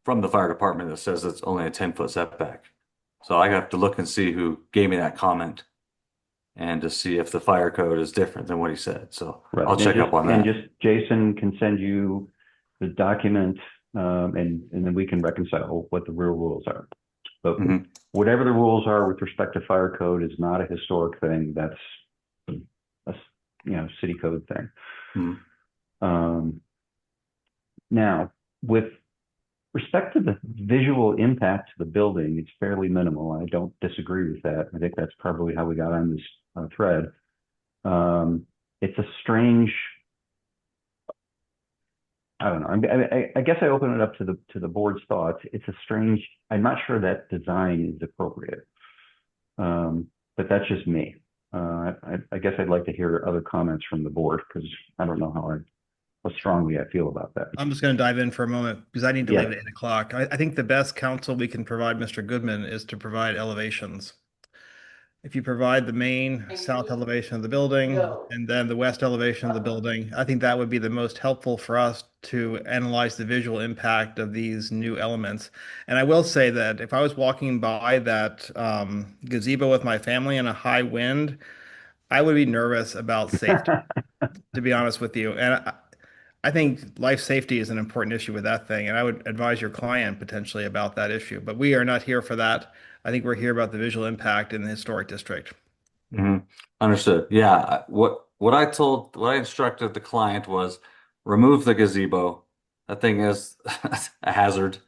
from the fire department that says it's only a 10-foot setback. So I have to look and see who gave me that comment and to see if the fire code is different than what he said. So
Right.
I'll check up on that.
And just Jason can send you the document, and then we can reconcile what the real rules are. But
Mhm.
whatever the rules are with respect to fire code is not a historic thing. That's a city code thing.
Mhm.
Now, with respect to the visual impact to the building, it's fairly minimal. I don't disagree with that. I think that's probably how we got on this thread. It's a strange, I don't know. I guess I open it up to the board's thoughts. It's a strange, I'm not sure that design is appropriate. But that's just me. I guess I'd like to hear other comments from the board, because I don't know how strongly I feel about that.
I'm just going to dive in for a moment because I need to
Yeah.
leave at 8 o'clock. I think the best counsel we can provide Mr. Goodman is to provide elevations. If you provide the main south elevation of the building and then the west elevation of the building, I think that would be the most helpful for us to analyze the visual impact of these new elements. And I will say that if I was walking by that gazebo with my family in a high wind, I would be nervous about safety, to be honest with you. And I think life safety is an important issue with that thing, and I would advise your client potentially about that issue. But we are not here for that. I think we're here about the visual impact in the historic district.
Understood. Yeah. What I instructed the client was remove the gazebo. That thing is a hazard.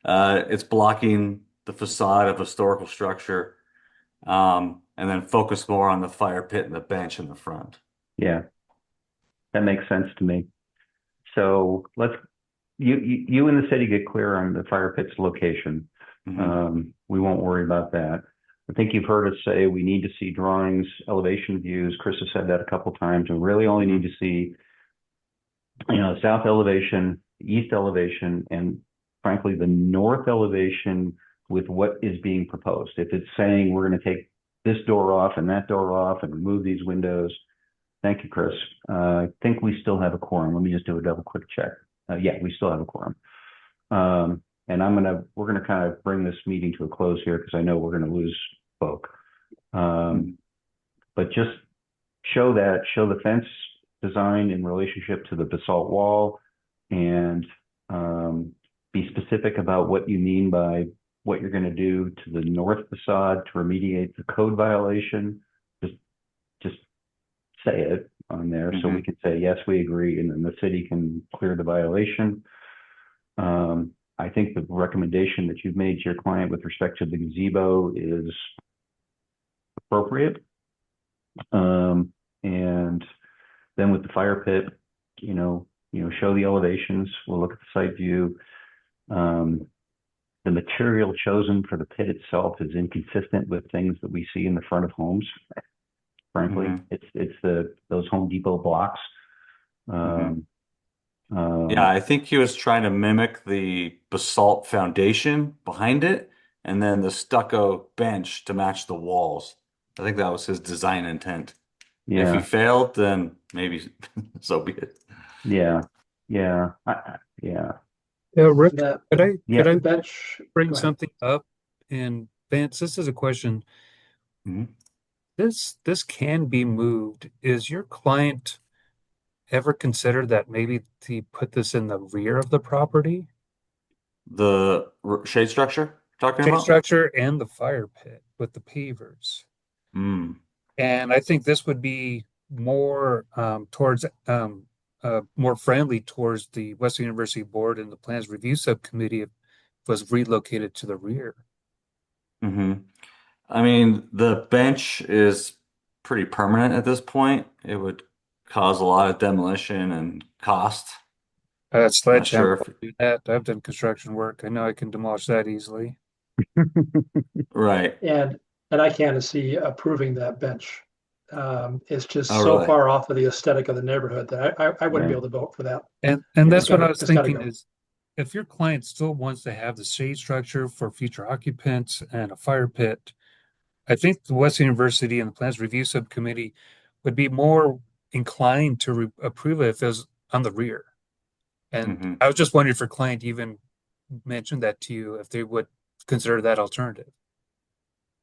It's blocking the facade of a historical structure. And then focus more on the fire pit and the bench in the front.
Yeah, that makes sense to me. So you and the city get clear on the fire pit's location. We won't worry about that. I think you've heard us say we need to see drawings, elevation views. Chris has said that a couple times. We really only need to see, south elevation, east elevation, and frankly, the north elevation with what is being proposed. If it's saying we're going to take this door off and that door off and remove these windows, thank you, Chris. I think we still have a quorum. Let me just do a double quick check. Yeah, we still have a quorum. And we're gonna kind of bring this meeting to a close here because I know we're gonna lose folk. But just show the fence design in relationship to the basalt wall, and be specific about what you mean by what you're going to do to the north facade to remediate the code violation. Just say it on there so we can say, yes, we agree, and then the city can clear the violation. I think the recommendation that you've made to your client with respect to the gazebo is appropriate. And then with the fire pit, show the elevations. We'll look at the site view. The material chosen for the pit itself is inconsistent with things that we see in the front of homes. Frankly, it's those Home Depot blocks.
Yeah, I think he was trying to mimic the basalt foundation behind it and then the stucco bench to match the walls. I think that was his design intent.
Yeah.
If he failed, then maybe so be it.
Yeah.
Yeah, Rick,
That
could I
bench,
bring
go ahead.
something up? And Vance, this is a question. This can be moved. Is your client ever considered that maybe to put this in the rear of the property?
The shade structure talking
Shade
about?
structure and the fire pit with the pavers. And I think this would be more towards more friendly towards the Western University Board and the Plans Review Subcommittee if it was relocated to the rear.
I mean, the bench is pretty permanent at this point. It would cause a lot of demolition and cost.
Sledgehammer
Not sure
will do that. I've done construction work. I know I can demolish that easily.
Right.
And I can't see approving that bench. It's just
Oh,
so
really?
far off of the aesthetic of the neighborhood that I wouldn't be able to vote for that.
And
It's
that's what
gotta-
I was
it's gotta
thinking
go.
is if your client still wants to have the shade structure for future occupants and a fire pit, I think the Western University and the Plans Review Subcommittee would be more inclined to approve it if it was on the rear. And I was just wondering if your client even mentioned that to you, if they would consider that alternative.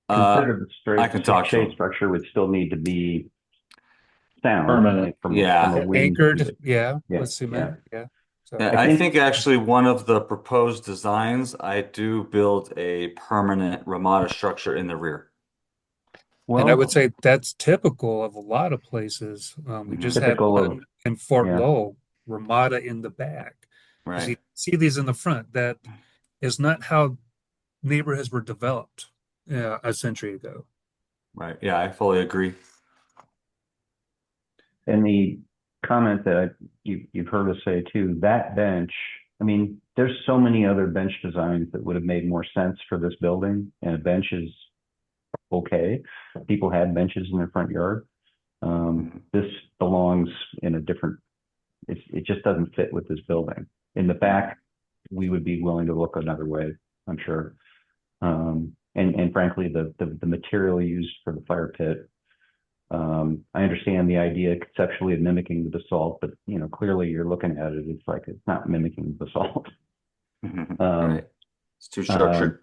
Consider
I can talk to
shade
him.
structure would still need to be sound.
Permanent.
From
Yeah.
a wind
Anchored,
speed.
yeah,
Yeah,
with cement, yeah. So
Yeah,
I
I
think-
think actually one of the proposed designs, I do build a permanent Ramada structure in the rear.
and I would say that's typical of a lot of places. We just had
Typical of-
one in Fort
yeah.
Lowell, Ramada in the back. 'Cause you
Right.
see these in the front. That is not how neighborhoods were developed a century ago.
Right. Yeah, I fully agree.
And the comment that you've heard us say too, that bench, I mean, there's so many other bench designs that would have made more sense for this building, and a bench is okay. People had benches in their front yard. This belongs in a different, it just doesn't fit with this building. In the back, we would be willing to look another way, I'm sure. And frankly, the material used for the fire pit, I understand the idea conceptually of mimicking the basalt, but clearly you're looking at it, it's like it's not mimicking basalt.
Right. It's too structured.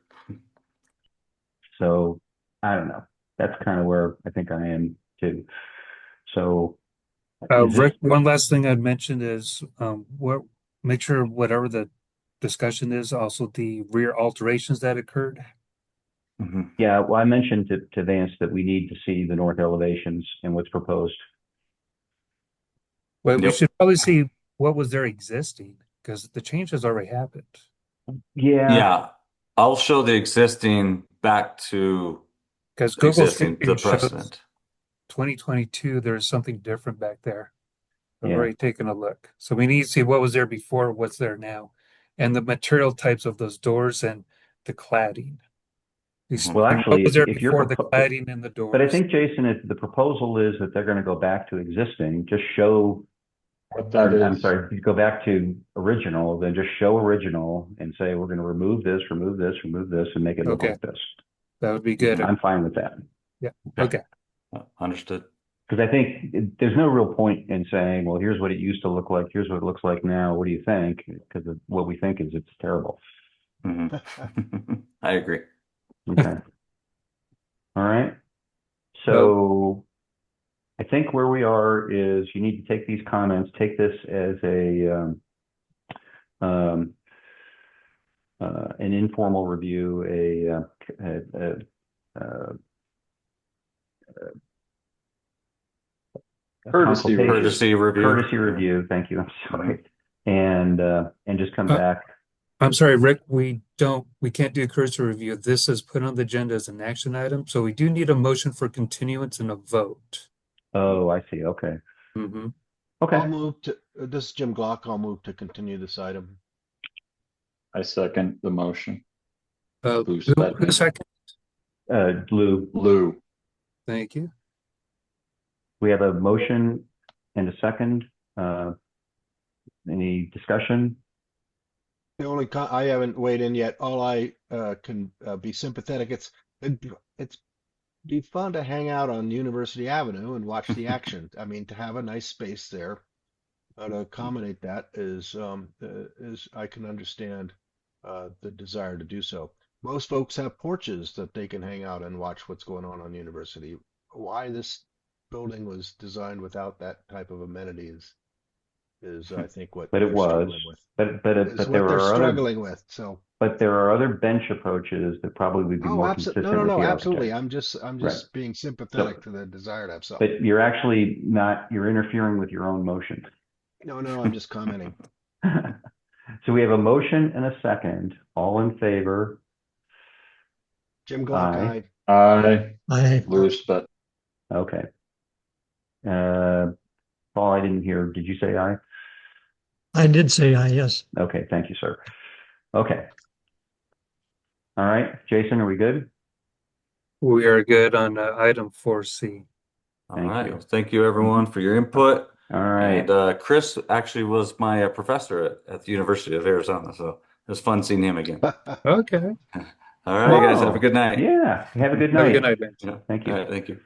So I don't know. That's kind of where I think I am too. So Is this-
Rick, one last thing I'd mention is, make sure whatever the discussion is, also the rear alterations that occurred.
Mhm.
Yeah, well, I mentioned to Vance that we need to see the north elevations and what's proposed.
Well, we
Yep.
should probably see what was there existing, because the change has already happened.
Yeah, I'll show the existing back to
Because Google
existing,
Street
the
View shows
precedent.
2022, there's something different back there. I've
Yeah.
already taken a look. So we need to see what was there before, what's there now, and the material types of those doors and the cladding.
Well,
And
actually,
what was there
if you're
before the
propo-
cladding and the doors?
But I think, Jason, if the proposal is that they're going to go back to existing, just show,
What that
I'm
is.
sorry, if you go back to original, then just show original and say, we're going to remove this, and make it look
Okay.
like this.
That would be good.
I'm fine with that.
Yeah. Okay.
Understood.
Because I think there's no real point in saying, well, here's what it used to look like, here's what it looks like now, what do you think? Because what we think is it's terrible.
Mhm. I agree.
Okay. All right. So I think where we are is you need to take these comments, take this as an informal review,
Courtesy
consultation.
Courtesy review.
Courtesy review, thank you, I'm sorry. And just come back.
I'm sorry, Rick, we can't do a courtesy review. This is put on the agenda as an action item, so we do need a motion for continuance and a vote.
Oh, I see, okay.
Mm-hmm.
Okay,
I'll move to, this is Jim Glock. I'll move to continue this item.
I second the motion.
Who
Spetman.
second?
Lou,
Lou.
Thank you.
we have a motion and a second. Any discussion?
The only I haven't weighed in yet. All I can be sympathetic. It's be fun to hang out on University Avenue and watch the action. I mean, to have a nice space there to accommodate that is I can understand the desire to do so. Most folks have porches that they can hang out and watch what's going on University. Why this building was designed without that type of amenity is I think what
But it
they're
was,
struggling with.
but
Is
there
what they're
are other,
struggling with. So.
but there are other bench approaches that probably would be
Oh,
more
absolutely.
consistent
No,
with the
absolutely.
architect.
I'm just being sympathetic
So-
to the desire to have something.
But you're actually not, you're interfering with your own motion.
No, I'm just commenting.
So we have a motion and a second, all in favor.
Jim Glock,
Aye.
Aye. Lou Spet.
Okay. Paul, I didn't hear, did you say aye?
I did say aye, yes.
Okay, thank you, sir. Okay. All right, Jason, are we good?
We are good on item 4C.
All
Thank
right.
you.
Well, thank you everyone for your input.
All right.
And Chris actually was my professor at the University of Arizona, so it was fun seeing him again.
Okay.
All right, you guys have a
Oh,
good night.
Yeah, have a good
Have a
night.
good night, Ben.
Yeah.
Thank you.
All right, thank you.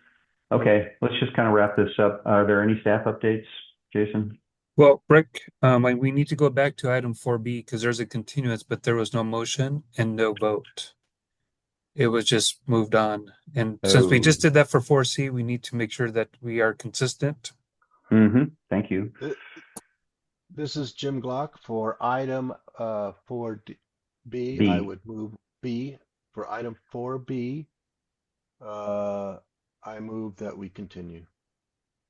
Okay, let's just kind of wrap this up. Are there any staff updates, Jason?
Well, Rick, we need to go back to item 4B because there's a continuance, but there was no motion and no vote. It was just moved on. And since we just did that for 4C, we need to make sure that we are consistent.
Mm-hmm, thank you.
This is Jim Glock for item 4B.
B.
I would move B for item 4B. I move that we continue.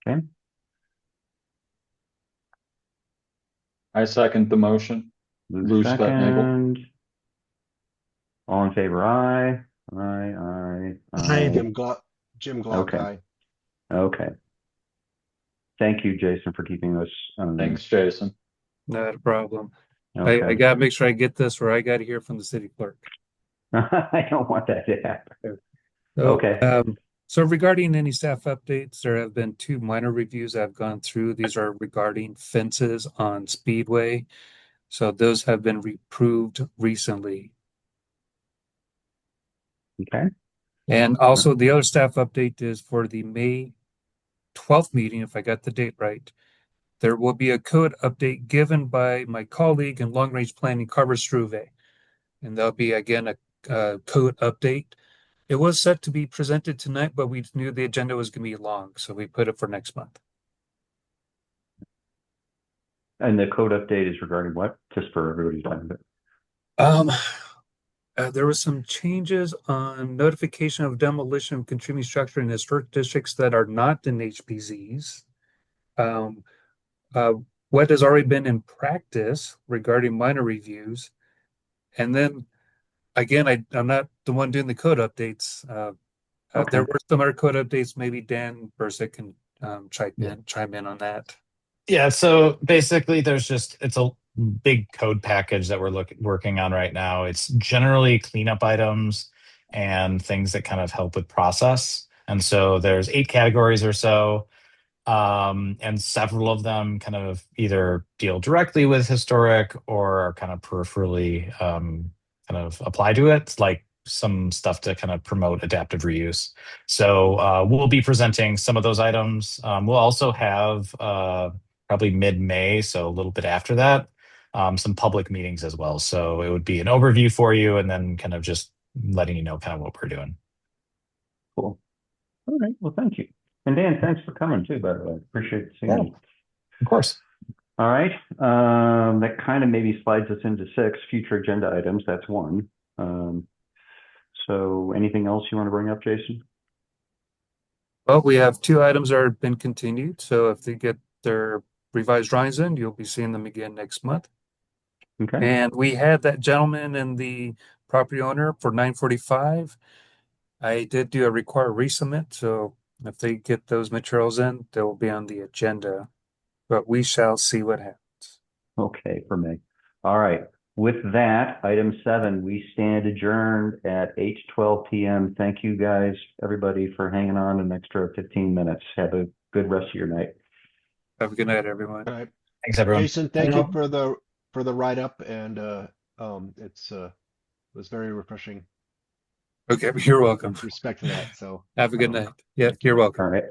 Okay,
I second the motion.
Lou
Lou Spetnagel.
second. All in favor, aye. Aye.
Aye.
Jim Glock,
Okay.
aye.
Okay. Thank you, Jason, for keeping us.
Thanks, Jason.
Not a problem.
Okay.
I gotta make sure I get this, or I gotta hear from the city clerk.
I don't want that to happen.
So,
Okay.
So regarding any staff updates, there have been 2 minor reviews I've gone through. These are regarding fences on Speedway. So those have been reproved recently.
Okay.
And also the other staff update is for the May 12th meeting, if I got the date right. There will be a code update given by my colleague in long range planning, Carver Struve. And there'll be again a code update. It was set to be presented tonight, but we knew the agenda was going to be long, so we put it for next month.
And the code update is regarding what? Just for everybody's time.
There was some changes on notification of demolition of contributing structure in historic districts that are not in HPZs. What has already been in practice regarding minor reviews. And then again, I'm not the one doing the code updates. There were some other code updates. Maybe Dan Bursick can chime in on that.
Yeah, so basically it's a big code package that we're working on right now. It's generally cleanup items and things that kind of help with process. And so there's 8 categories or so. And several of them kind of either deal directly with historic or are kind of peripherally kind of apply to it, like some stuff to kind of promote adaptive reuse. So we'll be presenting some of those items. We'll also have probably mid-May, so a little bit after that, some public meetings as well. So it would be an overview for you and then kind of just letting you know kind of what we're doing.
Cool. All right. Well, thank you. And Dan, thanks for coming too, by the way. Appreciate seeing you.
Of course.
All right. That kind of maybe slides us into 6 future agenda items. That's 1. So anything else you want to bring up, Jason?
Well, we have 2 items that have been continued. So if they get their revised drawings in, you'll be seeing them again next month.
Okay.
And we had that gentleman and the property owner for 945. I did do a require resubmit, so if they get those materials in, they will be on the agenda. But we shall see what happens.
Okay, for me. All right. With that, item 7, we stand adjourned at 8:12 p.m. Thank you guys, everybody, for hanging on an extra 15 minutes. Have a good rest of your night.
Have a good night, everyone.
All right.
Thanks, everyone.
Jason, thank you for the write up, and it was very refreshing.
Okay, you're welcome.
Respect for that. So
have a good night. Yeah, you're welcome.
All right.